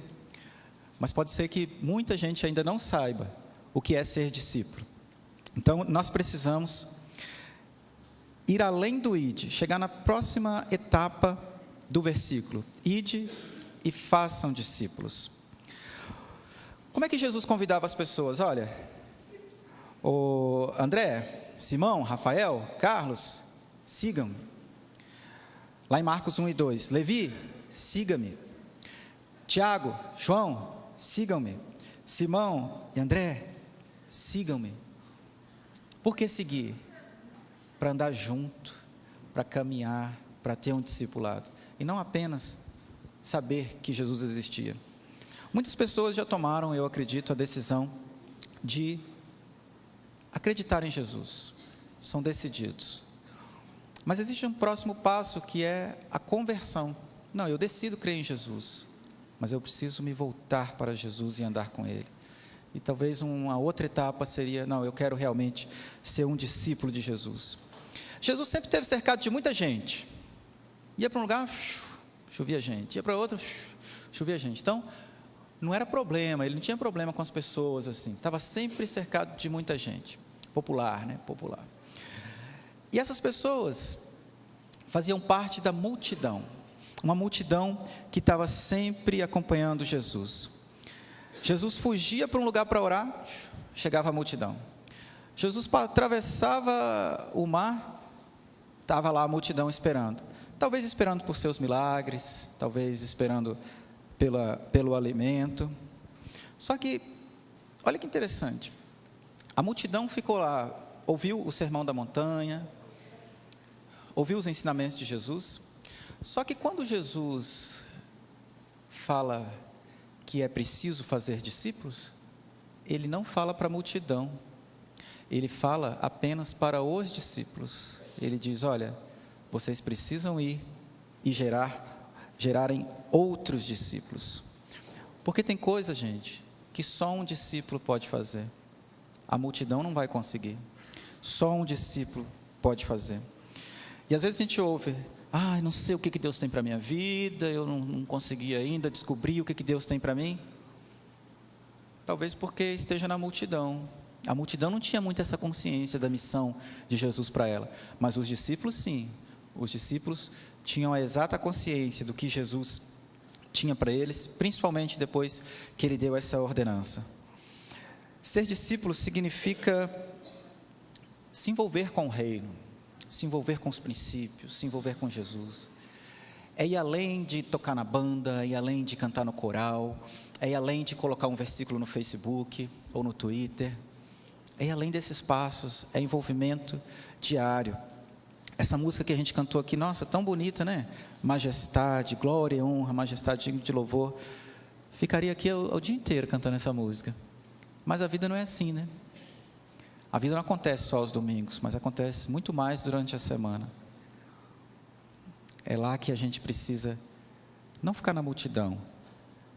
mas pode ser que muita gente ainda não saiba o que é ser discípulo. Então nós precisamos ir além do ide, chegar na próxima etapa do versículo, ide e façam discípulos. Como é que Jesus convidava as pessoas? Olha, o André, Simão, Rafael, Carlos, sigam-me. Lá em Marcos 1 e 2, Levi, siga-me. Tiago, João, sigam-me. Simão e André, sigam-me. Por que seguir? Para andar junto, para caminhar, para ter um discipulado. E não apenas saber que Jesus existia. Muitas pessoas já tomaram, eu acredito, a decisão de acreditar em Jesus. São decididos. Mas existe um próximo passo que é a conversão. Não, eu decido crer em Jesus, mas eu preciso me voltar para Jesus e andar com Ele. E talvez uma outra etapa seria, não, eu quero realmente ser um discípulo de Jesus. Jesus sempre esteve cercado de muita gente. Ia para um lugar, chovia gente. Ia para outro, chovia gente. Então, não era problema, ele não tinha problema com as pessoas, assim. Estava sempre cercado de muita gente. Popular, né? Popular. E essas pessoas faziam parte da multidão. Uma multidão que estava sempre acompanhando Jesus. Jesus fugia para um lugar para orar, chegava a multidão. Jesus atravessava o mar, estava lá a multidão esperando. Talvez esperando por seus milagres, talvez esperando pelo alimento. Só que, olha que interessante, a multidão ficou lá, ouviu o sermão da montanha, ouviu os ensinamentos de Jesus, só que quando Jesus fala que é preciso fazer discípulos, ele não fala para a multidão, ele fala apenas para os discípulos. Ele diz, olha, vocês precisam ir e gerarem outros discípulos. Porque tem coisa, gente, que só um discípulo pode fazer. A multidão não vai conseguir. Só um discípulo pode fazer. E às vezes a gente ouve, não sei o que Deus tem para a minha vida, eu não consegui ainda descobrir o que Deus tem para mim. Talvez porque esteja na multidão. A multidão não tinha muito essa consciência da missão de Jesus para ela. Mas os discípulos sim. Os discípulos tinham a exata consciência do que Jesus tinha para eles, principalmente depois que ele deu essa ordenança. Ser discípulo significa se envolver com o reino, se envolver com os princípios, se envolver com Jesus. É ir além de tocar na banda, é ir além de cantar no coral, é ir além de colocar um versículo no Facebook ou no Twitter. É ir além desses passos, é envolvimento diário. Essa música que a gente cantou aqui, nossa, tão bonita, né? Majestade, glória e honra, majestade de louvor. Ficaria aqui o dia inteiro cantando essa música. Mas a vida não é assim, né? A vida não acontece só aos domingos, mas acontece muito mais durante a semana. É lá que a gente precisa não ficar na multidão,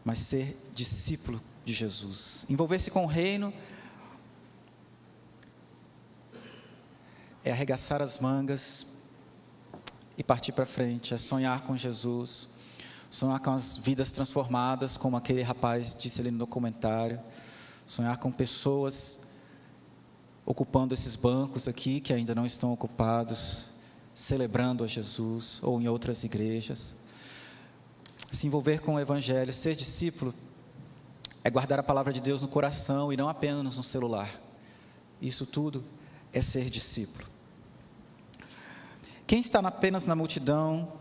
mas ser discípulo de Jesus. Envolver-se com o reino é arregaçar as mangas e partir para frente, é sonhar com Jesus, sonhar com as vidas transformadas, como aquele rapaz disse ali no documentário, sonhar com pessoas ocupando esses bancos aqui que ainda não estão ocupados, celebrando a Jesus, ou em outras igrejas. Se envolver com o Evangelho, ser discípulo, é guardar a palavra de Deus no coração e não apenas no celular. Isso tudo é ser discípulo. Quem está apenas na multidão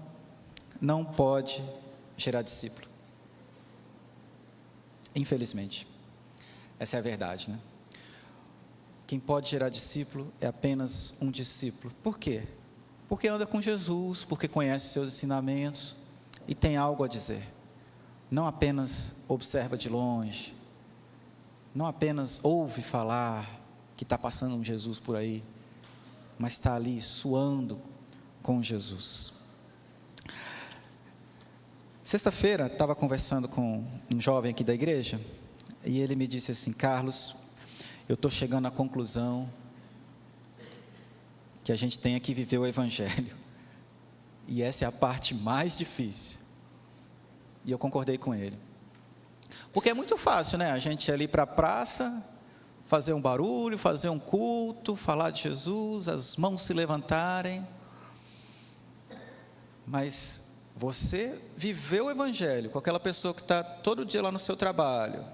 não pode gerar discípulo. Infelizmente. Essa é a verdade, né? Quem pode gerar discípulo é apenas um discípulo. Por quê? Porque anda com Jesus, porque conhece os seus ensinamentos e tem algo a dizer. Não apenas observa de longe, não apenas ouve falar que está passando um Jesus por aí, mas está ali suando com Jesus. Sexta-feira, estava conversando com um jovem aqui da igreja, e ele me disse assim: Carlos, eu estou chegando à conclusão que a gente tem que viver o Evangelho, e essa é a parte mais difícil. E eu concordei com ele, porque é muito fácil, né? A gente ir ali para a praça, fazer um barulho, fazer um culto, falar de Jesus, as mãos se levantarem, mas você viveu o Evangelho com aquela pessoa que está todo dia lá no seu trabalho,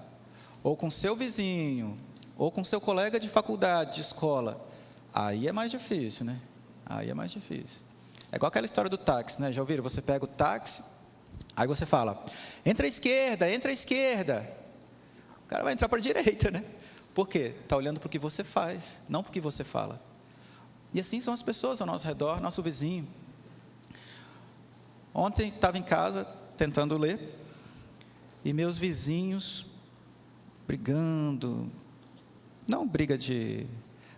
ou com seu vizinho, ou com seu colega de faculdade, de escola, aí é mais difícil, né? Aí é mais difícil. É igual aquela história do táxi, né? Já ouviram? Você pega o táxi, aí você fala: entra à esquerda, entra à esquerda. O cara vai entrar para a direita, né? Por quê? Está olhando para o que você faz, não para o que você fala. E assim são as pessoas ao nosso redor, nosso vizinho. Ontem estava em casa tentando ler, e meus vizinhos brigando, não briga de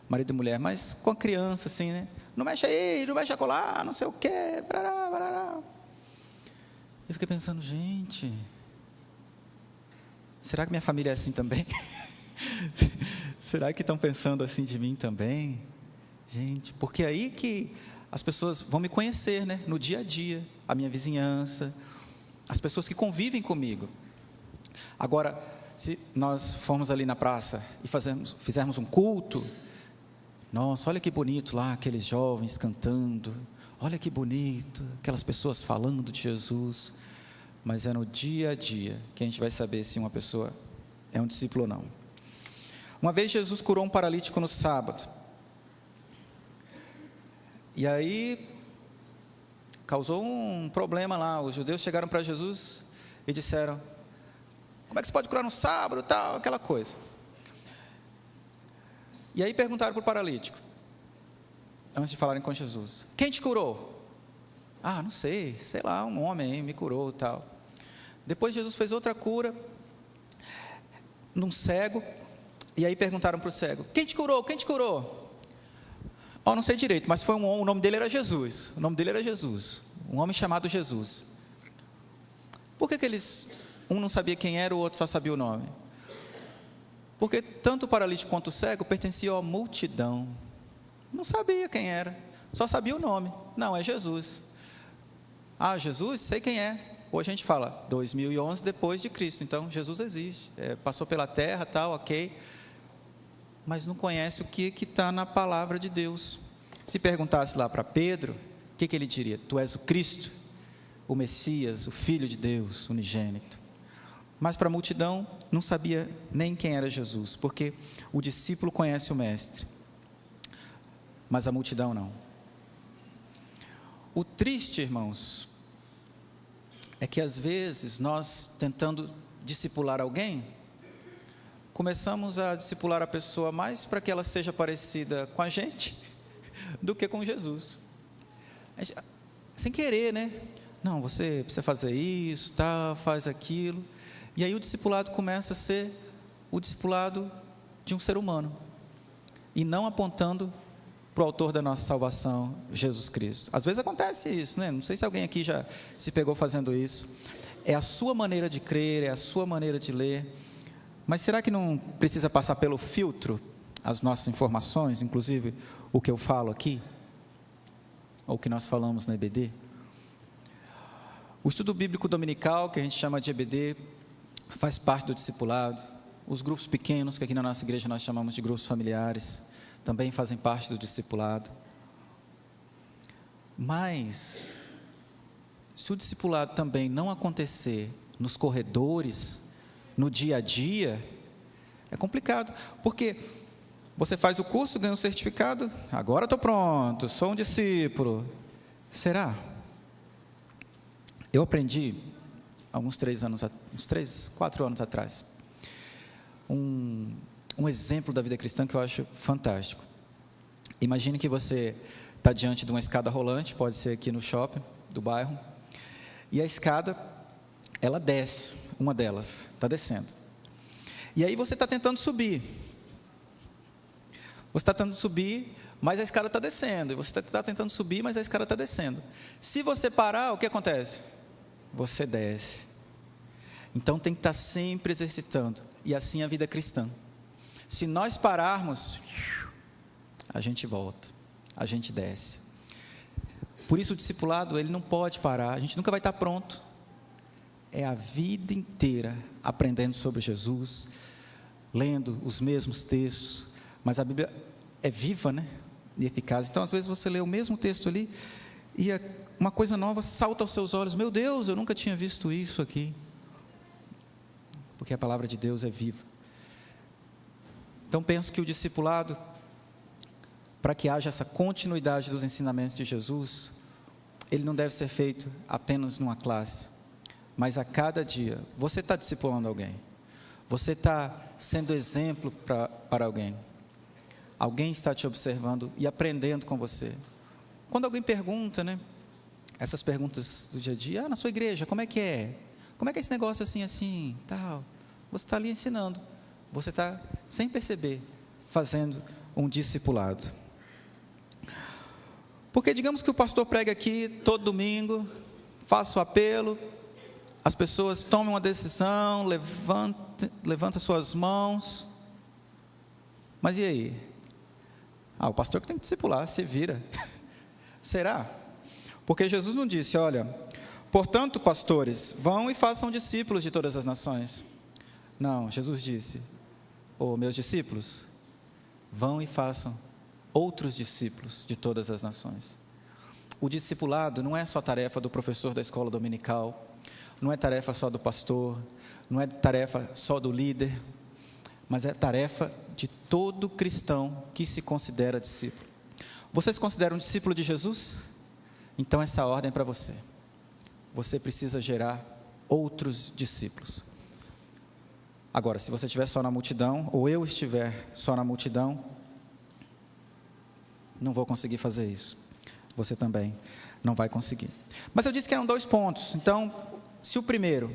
marido e mulher, mas com a criança assim, né? Não mexe aí, não mexe acolá, não sei o quê, barará, barará. Eu fiquei pensando, gente, será que minha família é assim também? Será que estão pensando assim de mim também? Gente, porque é aí que as pessoas vão me conhecer, né? No dia a dia, a minha vizinhança, as pessoas que convivem comigo. Agora, se nós formos ali na praça e fizermos um culto, nossa, olha que bonito lá, aqueles jovens cantando, olha que bonito, aquelas pessoas falando de Jesus, mas é no dia a dia que a gente vai saber se uma pessoa é um discípulo ou não. Uma vez Jesus curou um paralítico no sábado, e aí causou um problema lá. Os judeus chegaram para Jesus e disseram: como é que você pode curar no sábado, tal, aquela coisa. E aí perguntaram para o paralítico, antes de falarem com Jesus: quem te curou? Ah, não sei lá, um homem aí me curou, tal. Depois Jesus fez outra cura num cego, e aí perguntaram para o cego: quem te curou? Quem te curou? Oh, não sei direito, mas foi o nome dele era Jesus. O nome dele era Jesus, um homem chamado Jesus. Por que eles, um não sabia quem era, o outro só sabia o nome? Porque tanto o paralítico quanto o cego pertenciam à multidão. Não sabia quem era, só sabia o nome. Não, é Jesus. Ah, Jesus, sei quem é. Hoje a gente fala 2011 depois de Cristo, então Jesus existe, passou pela terra, tal, ok, mas não conhece o que está na palavra de Deus. Se perguntasse lá para Pedro, o que ele diria? Tu és o Cristo, o Messias, o Filho de Deus, unigênito. Mas para a multidão não sabia nem quem era Jesus, porque o discípulo conhece o Mestre, mas a multidão não. O triste, irmãos, é que às vezes nós, tentando discipular alguém, começamos a discipular a pessoa mais para que ela seja parecida com a gente do que com Jesus. Sem querer, né? Não, você precisa fazer isso, tá, faz aquilo. E aí o discipulado começa a ser o discipulado de um ser humano, e não apontando para o autor da nossa salvação, Jesus Cristo. Às vezes acontece isso, né? Não sei se alguém aqui já se pegou fazendo isso. É a sua maneira de crer, é a sua maneira de ler. Mas será que não precisa passar pelo filtro as nossas informações, inclusive o que eu falo aqui, ou o que nós falamos na EBD? O estudo bíblico dominical, que a gente chama de EBD, faz parte do discipulado. Os grupos pequenos, que aqui na nossa igreja nós chamamos de grupos familiares, também fazem parte do discipulado. Mas, se o discipulado também não acontecer nos corredores, no dia a dia, é complicado, porque você faz o curso, ganha um certificado, agora estou pronto, sou um discípulo. Será? Eu aprendi, há uns 4 anos atrás, um exemplo da vida cristã que eu acho fantástico. Imagine que você está diante de uma escada rolante, pode ser aqui no shopping do bairro, e a escada, ela desce, uma delas está descendo. E aí você está tentando subir. Você está tentando subir, mas a escada está descendo. E você está tentando subir, mas a escada está descendo. Se você parar, o que acontece? Você desce. Então tem que estar sempre exercitando. E assim a vida cristã. Se nós pararmos, a gente volta, a gente desce. Por isso o discipulado, ele não pode parar, a gente nunca vai estar pronto. É a vida inteira aprendendo sobre Jesus, lendo os mesmos textos, mas a Bíblia é viva, né? E eficaz. Então às vezes você lê o mesmo texto ali, e uma coisa nova salta aos seus olhos. Meu Deus, eu nunca tinha visto isso aqui. Porque a palavra de Deus é viva. Então penso que o discipulado, para que haja essa continuidade dos ensinamentos de Jesus, ele não deve ser feito apenas numa classe, mas a cada dia. Você está discipulando alguém, você está sendo exemplo para alguém, alguém está te observando e aprendendo com você. Quando alguém pergunta, né, essas perguntas do dia a dia, na sua igreja, como é que é? Como é que é esse negócio assim, tal? Você está ali ensinando, você está, sem perceber, fazendo um discipulado. Porque digamos que o pastor prega aqui todo domingo, faça o apelo, as pessoas tomem uma decisão, levanta suas mãos, mas e aí? O pastor que tem que discipular, se vira. Será? Porque Jesus não disse, olha, portanto, pastores, vão e façam discípulos de todas as nações. Não, Jesus disse, meus discípulos, vão e façam outros discípulos de todas as nações. O discipulado não é só tarefa do professor da escola dominical, não é tarefa só do pastor, não é tarefa só do líder, mas é tarefa de todo cristão que se considera discípulo. Você se considera um discípulo de Jesus? Então essa ordem é para você. Você precisa gerar outros discípulos. Agora, se você estiver só na multidão, ou eu estiver só na multidão, não vou conseguir fazer isso. Você também não vai conseguir. Mas eu disse que eram 2 pontos. Então, se o primeiro,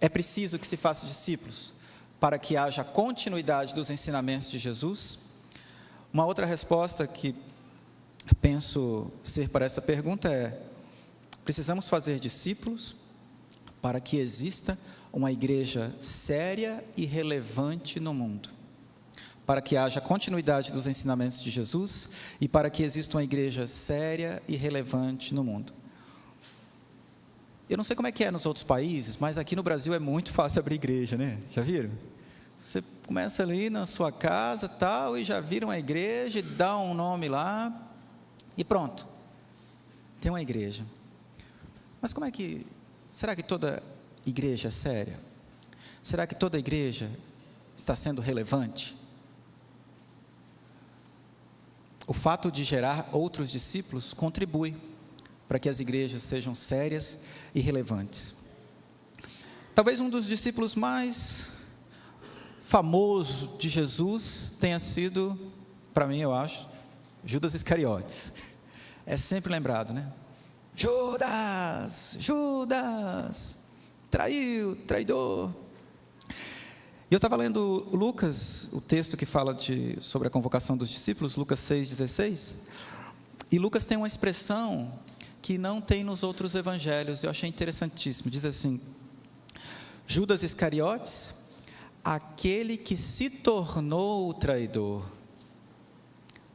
é preciso que se faça discípulos para que haja continuidade dos ensinamentos de Jesus, uma outra resposta que penso ser para essa pergunta é: precisamos fazer discípulos para que exista uma igreja séria e relevante no mundo, para que haja continuidade dos ensinamentos de Jesus e para que exista uma igreja séria e relevante no mundo. Eu não sei como é que é nos outros países, mas aqui no Brasil é muito fácil abrir igreja, né? Já viram? Você começa ali na sua casa, tal, e já vira uma igreja, e dá um nome lá, e pronto, tem uma igreja. Mas será que toda igreja é séria? Será que toda igreja está sendo relevante? O fato de gerar outros discípulos contribui para que as igrejas sejam sérias e relevantes. Talvez um dos discípulos mais famosos de Jesus tenha sido, para mim eu acho, Judas Iscariotes. É sempre lembrado, né? Judas, traiu, traidor. E eu estava lendo Lucas, o texto que fala sobre a convocação dos discípulos, Lucas 6,16, e Lucas tem uma expressão que não tem nos outros evangelhos, eu achei interessantíssimo, diz assim: Judas Iscariotes, aquele que se tornou o traidor.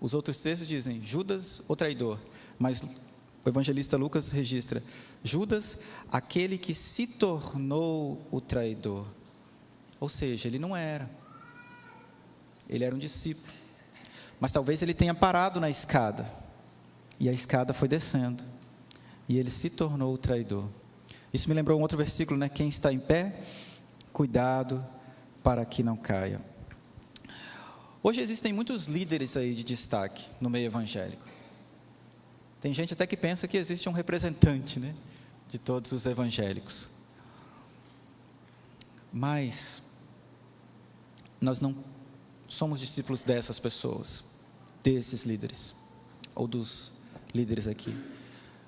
Os outros textos dizem Judas, o traidor, mas o evangelista Lucas registra Judas, aquele que se tornou o traidor. Ou seja, ele não era, ele era um discípulo, mas talvez ele tenha parado na escada, e a escada foi descendo, e ele se tornou o traidor. Isso me lembrou um outro versículo, né? Quem está em pé, cuidado para que não caia. Hoje existem muitos líderes aí de destaque no meio evangélico. Tem gente até que pensa que existe um representante, né, de todos os evangélicos. Mas nós não somos discípulos dessas pessoas, desses líderes, ou dos líderes aqui.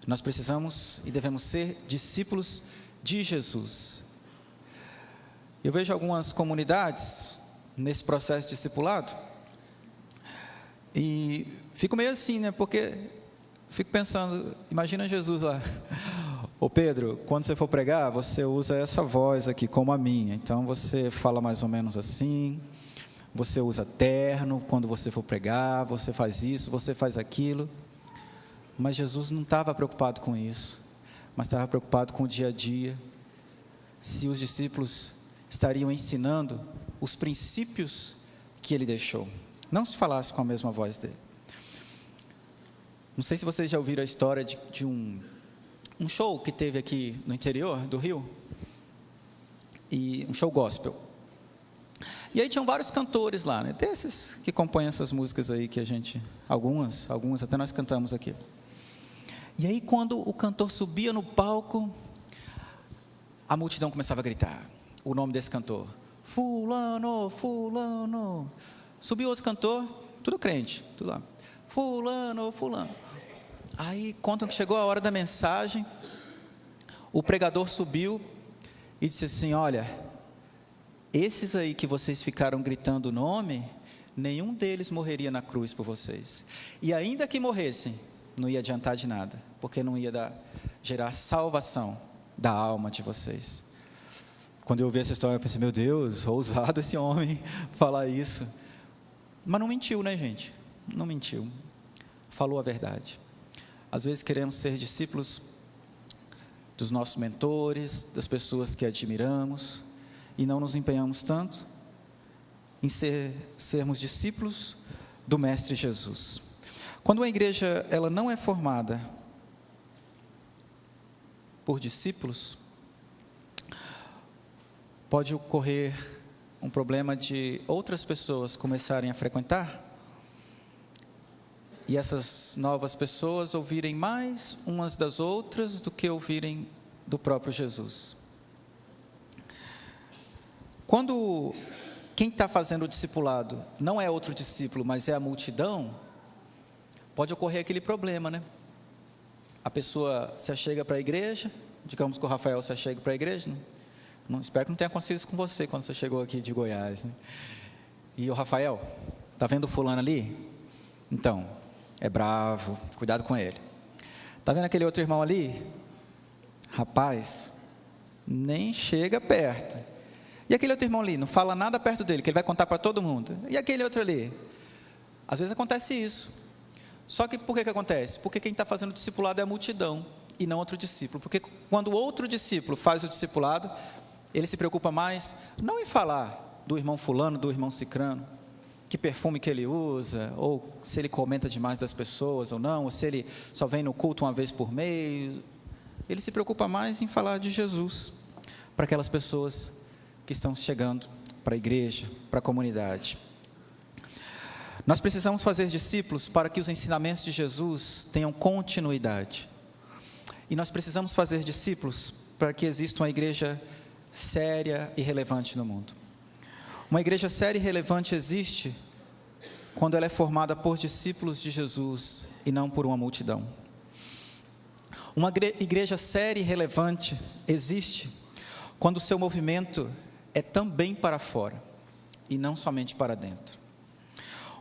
Nós precisamos e devemos ser discípulos de Jesus. Eu vejo algumas comunidades nesse processo de discipulado e fico meio assim, né? Porque fico pensando, imagina Jesus lá: ô Pedro, quando você for pregar, você usa essa voz aqui como a minha, então você fala mais ou menos assim, você usa terno quando você for pregar, você faz isso, você faz aquilo. Mas Jesus não estava preocupado com isso, mas estava preocupado com o dia a dia, se os discípulos estariam ensinando os princípios que ele deixou, não se falasse com a mesma voz dele. Não sei se vocês já ouviram a história de um show que teve aqui no interior do Rio, e um show gospel. E aí tinham vários cantores lá, né? Desses que compõem essas músicas aí que a gente, algumas até nós cantamos aqui. E aí quando o cantor subia no palco, a multidão começava a gritar o nome desse cantor: fulano, fulano. Subiu outro cantor, tudo crente, tudo lá: fulano, fulano. Aí contam que chegou a hora da mensagem, o pregador subiu e disse assim: olha, esses aí que vocês ficaram gritando o nome, nenhum deles morreria na cruz por vocês, e ainda que morressem, não ia adiantar de nada, porque não ia gerar salvação da alma de vocês. Quando eu ouvi essa história, eu pensei: meu Deus, ousado esse homem falar isso. Mas não mentiu, né, gente? Não mentiu, falou a verdade. Às vezes queremos ser discípulos dos nossos mentores, das pessoas que admiramos, e não nos empenhamos tanto em sermos discípulos do Mestre Jesus. Quando uma igreja ela não é formada por discípulos, pode ocorrer um problema de outras pessoas começarem a frequentar, e essas novas pessoas ouvirem mais umas das outras do que ouvirem do próprio Jesus. Quando quem está fazendo o discipulado não é outro discípulo, mas é a multidão, pode ocorrer aquele problema, né? A pessoa se achega para a igreja, digamos que o Rafael se achega para a igreja, né? Não, espero que não tenha acontecido isso com você quando você chegou aqui de Goiás, né? E o Rafael, está vendo o fulano ali? Então, é bravo, cuidado com ele. Está vendo aquele outro irmão ali? Rapaz, nem chega perto. E aquele outro irmão ali, não fala nada perto dele, que ele vai contar para todo mundo. E aquele outro ali? Às vezes acontece isso. Só que por que acontece? Porque quem está fazendo o discipulado é a multidão, e não outro discípulo. Porque quando o outro discípulo faz o discipulado, ele se preocupa mais, não em falar do irmão fulano, do irmão cicrano, que perfume que ele usa, ou se ele comenta demais das pessoas ou não, ou se ele só vem no culto uma vez por mês. ele se preocupa mais em falar de Jesus para aquelas pessoas que estão chegando para a igreja, para a comunidade. Nós precisamos fazer discípulos para que os ensinamentos de Jesus tenham continuidade. E nós precisamos fazer discípulos para que exista uma igreja séria e relevante no mundo. Uma igreja séria e relevante existe quando ela é formada por discípulos de Jesus e não por uma multidão. Uma igreja séria e relevante existe quando o seu movimento é também para fora e não somente para dentro.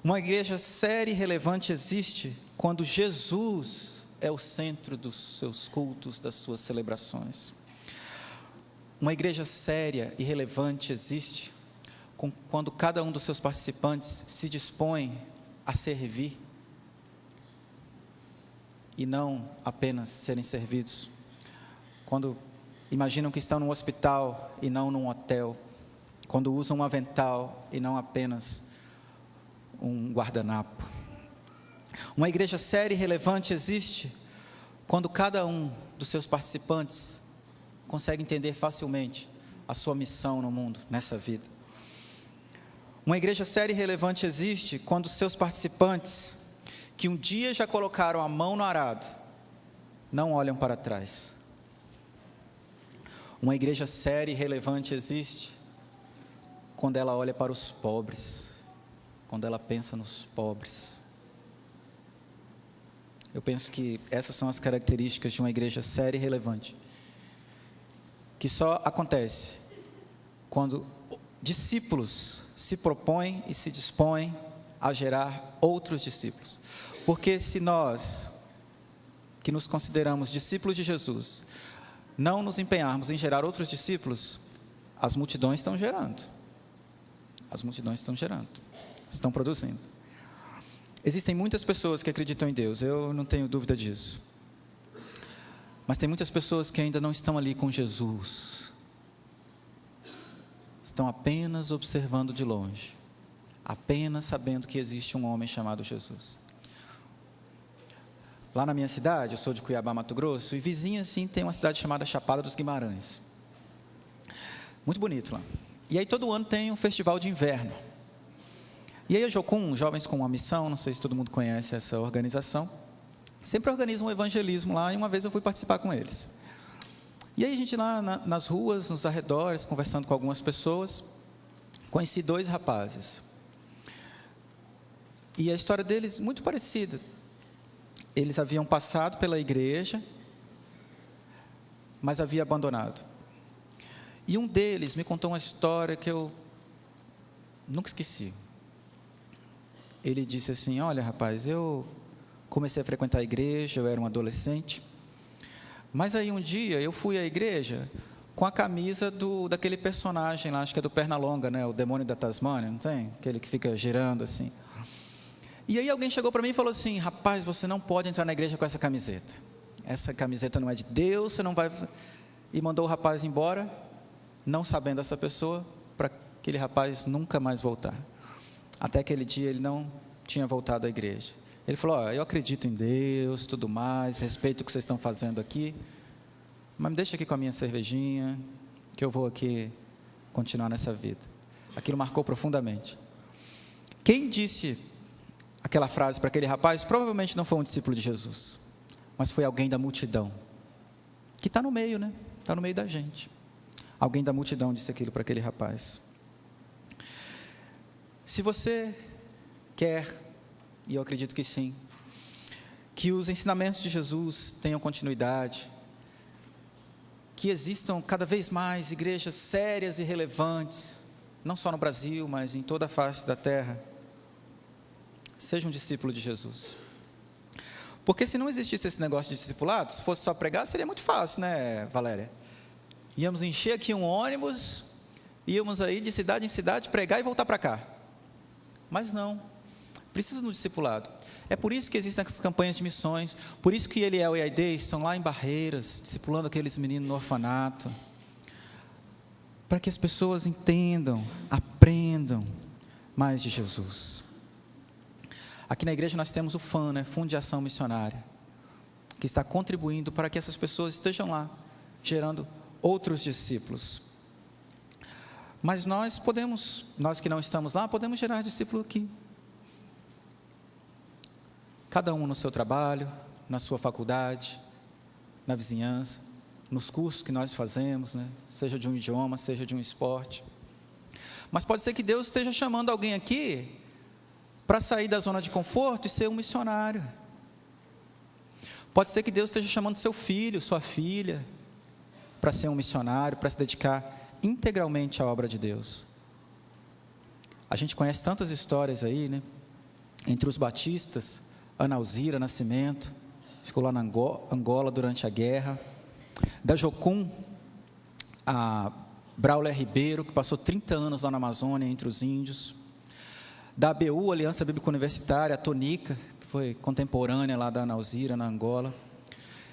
Uma igreja séria e relevante existe quando Jesus é o centro dos seus cultos, das suas celebrações. Uma igreja séria e relevante existe quando cada um dos seus participantes se dispõe a servir e não apenas serem servidos. Quando imaginam que estão num hospital e não num hotel. Quando usam um avental e não apenas um guardanapo. Uma igreja séria e relevante existe quando cada um dos seus participantes consegue entender facilmente a sua missão no mundo, nessa vida. Uma igreja séria e relevante existe quando os seus participantes, que um dia já colocaram a mão no arado, não olham para trás. Uma igreja séria e relevante existe quando ela olha para os pobres, quando ela pensa nos pobres. Eu penso que essas são as características de uma igreja séria e relevante, que só acontece quando discípulos se propõem e se dispõem a gerar outros discípulos. Porque se nós, que nos consideramos discípulos de Jesus, não nos empenharmos em gerar outros discípulos, as multidões estão gerando. As multidões estão gerando, estão produzindo. Existem muitas pessoas que acreditam em Deus, eu não tenho dúvida disso. Mas tem muitas pessoas que ainda não estão ali com Jesus. Estão apenas observando de longe, apenas sabendo que existe um homem chamado Jesus. Lá na minha cidade, eu sou de Cuiabá, Mato Grosso, e vizinho assim tem uma cidade chamada Chapada dos Guimarães. Muito bonito lá. E aí todo ano tem um festival de inverno. E aí a Jocum, Jovens com uma Missão, não sei se todo mundo conhece essa organização, sempre organiza um evangelismo lá, e uma vez eu fui participar com eles. E aí a gente lá nas ruas, nos arredores, conversando com algumas pessoas, conheci 2 rapazes. E a história deles muito parecida. Eles haviam passado pela igreja, mas havia abandonado. E um deles me contou uma história que eu nunca esqueci. Ele disse assim: olha, rapaz, eu comecei a frequentar a igreja, eu era um adolescente, mas aí um dia eu fui à igreja com a camisa daquele personagem lá, acho que é do Pernalonga, né? O demônio da Tasmânia, não tem? Aquele que fica girando assim. E aí alguém chegou para mim e falou assim: rapaz, você não pode entrar na igreja com essa camiseta. Essa camiseta não é de Deus, você não vai... E mandou o rapaz embora, não sabendo essa pessoa, para aquele rapaz nunca mais voltar. Até aquele dia ele não tinha voltado à igreja. Ele falou: eu acredito em Deus, tudo mais, respeito o que vocês estão fazendo aqui, mas me deixa aqui com a minha cervejinha, que eu vou aqui continuar nessa vida. Aquilo marcou profundamente. Quem disse aquela frase para aquele rapaz, provavelmente não foi um discípulo de Jesus, mas foi alguém da multidão, que está no meio, né? Está no meio da gente. Alguém da multidão disse aquilo para aquele rapaz. Se você quer, e eu acredito que sim, que os ensinamentos de Jesus tenham continuidade, que existam cada vez mais igrejas sérias e relevantes, não só no Brasil, mas em toda a face da terra, seja um discípulo de Jesus. Porque se não existisse esse negócio de discipulado, se fosse só pregar, seria muito fácil, né, Valéria? Íamos encher aqui um ônibus, íamos aí de cidade em cidade pregar e voltar para cá. Mas não, precisa do discipulado. É por isso que existem essas campanhas de missões, por isso que Eliel e Aidê estão lá em Barreiras, discipulando aqueles meninos no orfanato, para que as pessoas entendam, aprendam mais de Jesus. Aqui na igreja nós temos o FAM, né? Fundo de Ação Missionária. que está contribuindo para que essas pessoas estejam lá, gerando outros discípulos. Mas nós que não estamos lá, podemos gerar discípulo aqui. Cada um no seu trabalho, na sua faculdade, na vizinhança, nos cursos que nós fazemos, né? Seja de um idioma, seja de um esporte. Mas pode ser que Deus esteja chamando alguém aqui para sair da zona de conforto e ser um missionário. Pode ser que Deus esteja chamando seu filho, sua filha, para ser um missionário, para se dedicar integralmente à obra de Deus. A gente conhece tantas histórias aí, né? Entre os batistas, Ana Alzira Nascimento, ficou lá na Angola durante a guerra. Da Jocum, a Brauler Ribeiro, que passou 30 anos lá na Amazônia, entre os índios. Da ABU, Aliança Bíblica Universitária, a Tonica, que foi contemporânea lá da Ana Alzira, na Angola.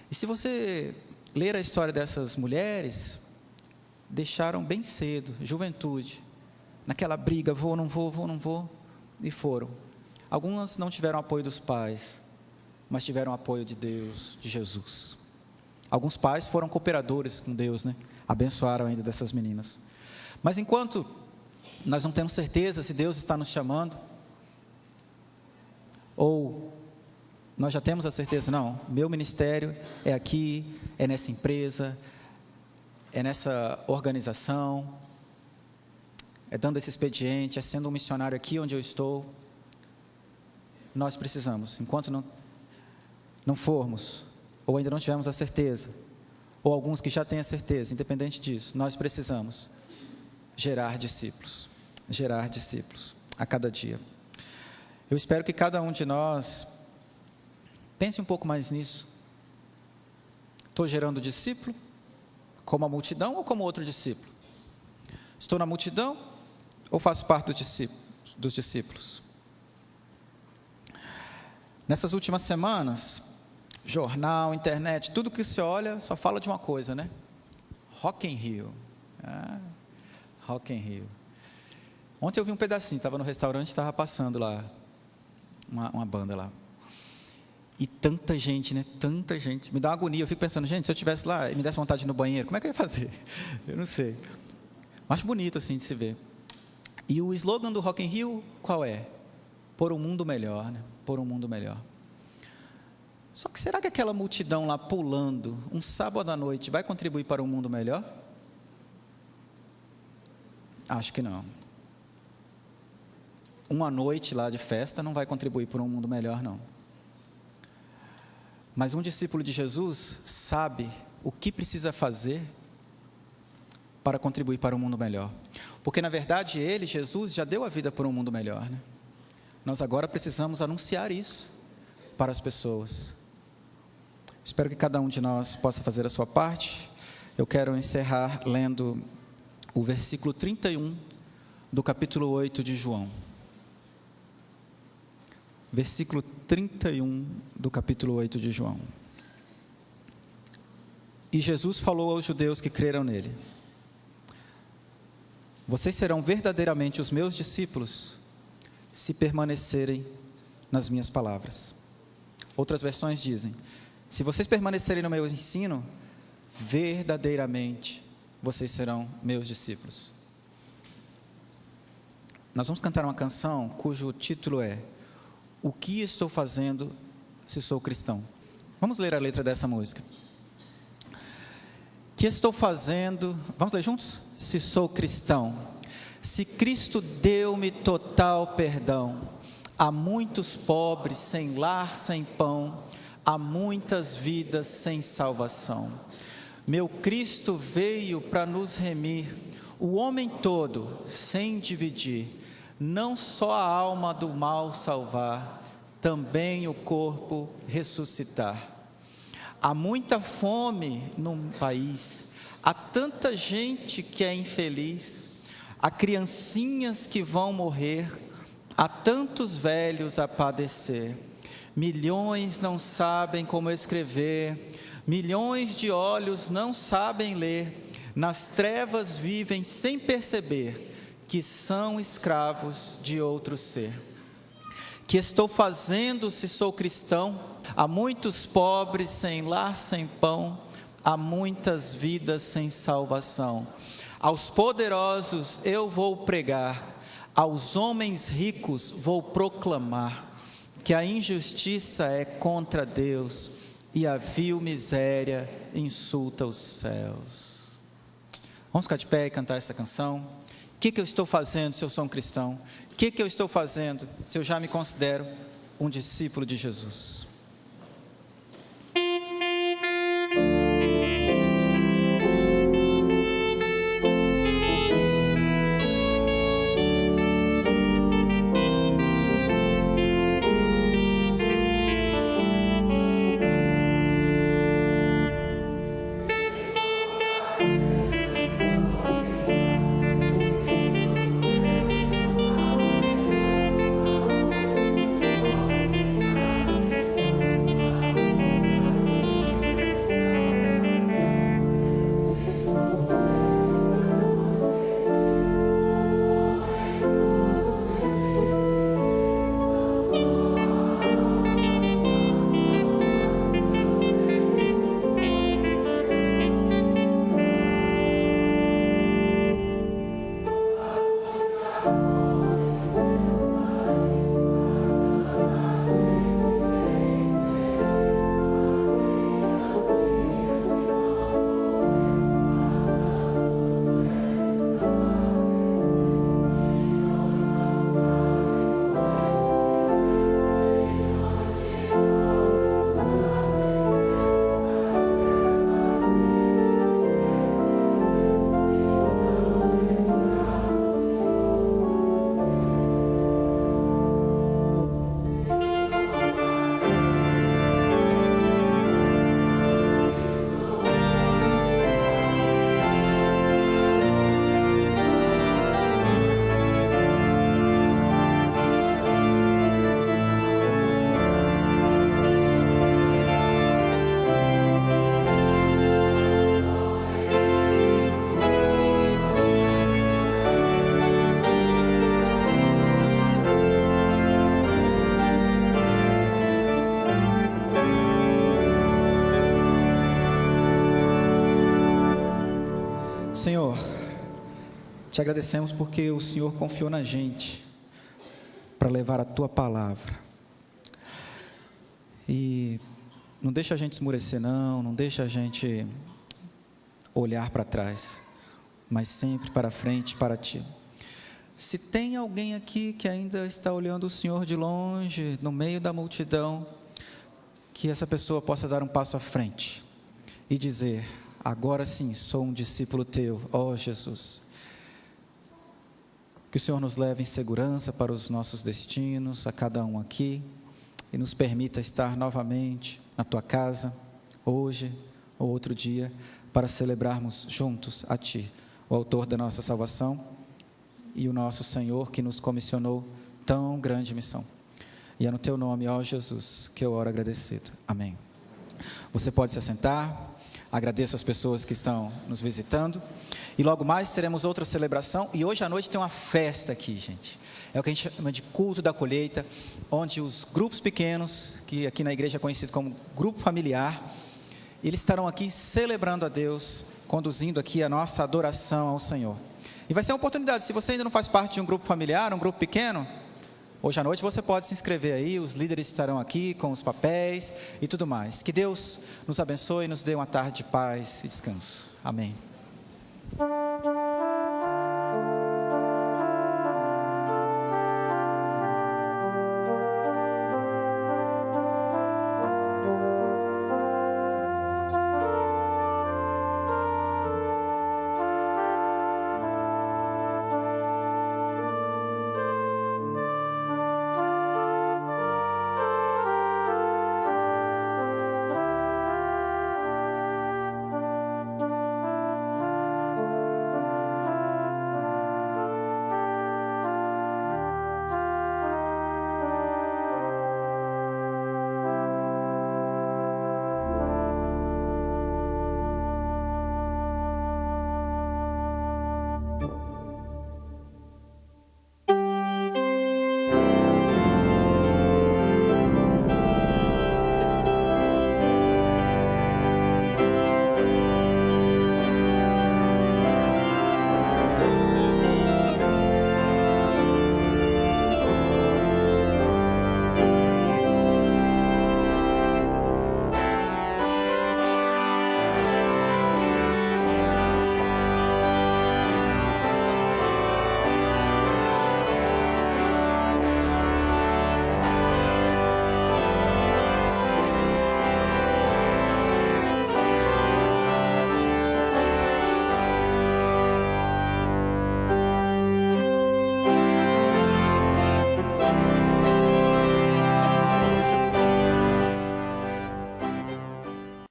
E se você ler a história dessas mulheres, deixaram bem cedo, juventude, naquela briga, vou, não vou, e foram. Algumas não tiveram apoio dos pais, mas tiveram apoio de Deus, de Jesus. Alguns pais foram cooperadores com Deus, né? Abençoaram ainda dessas meninas. Mas enquanto nós não temos certeza se Deus está nos chamando, ou nós já temos a certeza, não, meu ministério é aqui, é nessa empresa, é nessa organização, é dando esse expediente, é sendo um missionário aqui onde eu estou. Nós precisamos, enquanto não formos, ou ainda não tivermos a certeza, ou alguns que já têm a certeza, independente disso, nós precisamos gerar discípulos a cada dia. Eu espero que cada um de nós pense um pouco mais nisso. Estou gerando discípulo como a multidão ou como outro discípulo? Estou na multidão ou faço parte dos discípulos? Nessas últimas semanas, jornal, internet, tudo que se olha só fala de uma coisa, né? Rock in Rio. Rock in Rio. Ontem eu vi um pedacinho, estava no restaurante, estava passando lá uma banda lá. E tanta gente, né? Tanta gente. Me dá uma agonia, eu fico pensando, gente, se eu estivesse lá e me desse vontade de ir no banheiro, como é que eu ia fazer? Eu não sei. Mas bonito assim de se ver. E o slogan do Rock in Rio, qual é? Por um mundo melhor, né? Por um mundo melhor. Só que será que aquela multidão lá pulando, um sábado à noite, vai contribuir para um mundo melhor? Acho que não. Uma noite lá de festa não vai contribuir para um mundo melhor, não. Mas um discípulo de Jesus sabe o que precisa fazer para contribuir para um mundo melhor. Porque, na verdade, ele, Jesus, já deu a vida por um mundo melhor, né? Nós agora precisamos anunciar isso para as pessoas. Espero que cada um de nós possa fazer a sua parte. Eu quero encerrar lendo o versículo 31 do capítulo 8 de João. Versículo 31 do capítulo 8 de João. E Jesus falou aos judeus que creram nele: vocês serão verdadeiramente os meus discípulos, se permanecerem nas minhas palavras. Outras versões dizem: se vocês permanecerem no meu ensino, verdadeiramente vocês serão meus discípulos. Nós vamos cantar uma canção cujo título é O que estou fazendo se sou cristão? Vamos ler a letra dessa música. Que estou fazendo, vamos ler juntos? Se sou cristão. Se Cristo deu-me total perdão, há muitos pobres sem lar, sem pão, há muitas vidas sem salvação. Meu Cristo veio para nos remir, o homem todo sem dividir, não só a alma do mal salvar, também o corpo ressuscitar. Há muita fome no país, há tanta gente que é infeliz, há criancinhas que vão morrer, há tantos velhos a padecer. Milhões não sabem como escrever, milhões de olhos não sabem ler, nas trevas vivem sem perceber que são escravos de outro ser. Que estou fazendo se sou cristão? Há muitos pobres sem lar, sem pão, há muitas vidas sem salvação. Aos poderosos eu vou pregar, aos homens ricos vou proclamar, que a injustiça é contra Deus e a vil miséria insulta os céus. Vamos ficar de pé e cantar essa canção? O que eu estou fazendo se eu sou um cristão? O que eu estou fazendo se eu já me considero um discípulo de Jesus? Senhor, te agradecemos porque o Senhor confiou na gente para levar a Tua palavra. E não deixa a gente esmurecer não deixa a gente olhar para trás, mas sempre para frente, para Ti. Se tem alguém aqui que ainda está olhando o Senhor de longe, no meio da multidão, que essa pessoa possa dar um passo à frente e dizer: agora sim, sou um discípulo Teu, ó Jesus. Que o Senhor nos leve em segurança para os nossos destinos, a cada um aqui, e nos permita estar novamente na Tua casa, hoje ou outro dia, para celebrarmos juntos a Ti, o autor da nossa salvação e o nosso Senhor que nos comissionou tão grande missão. E é no Teu nome, ó Jesus, que eu oro agradecido. Amém. Você pode se assentar. Agradeço as pessoas que estão nos visitando. E logo mais teremos outra celebração. E hoje à noite tem uma festa aqui, gente. É o que a gente chama de culto da colheita, onde os grupos pequenos, que aqui na igreja é conhecido como grupo familiar, eles estarão aqui celebrando a Deus, conduzindo aqui a nossa adoração ao Senhor. E vai ser uma oportunidade, se você ainda não faz parte de um grupo familiar, um grupo pequeno, hoje à noite você pode se inscrever aí, os líderes estarão aqui com os papéis e tudo mais. Que Deus nos abençoe e nos dê uma tarde de paz e descanso. Amém.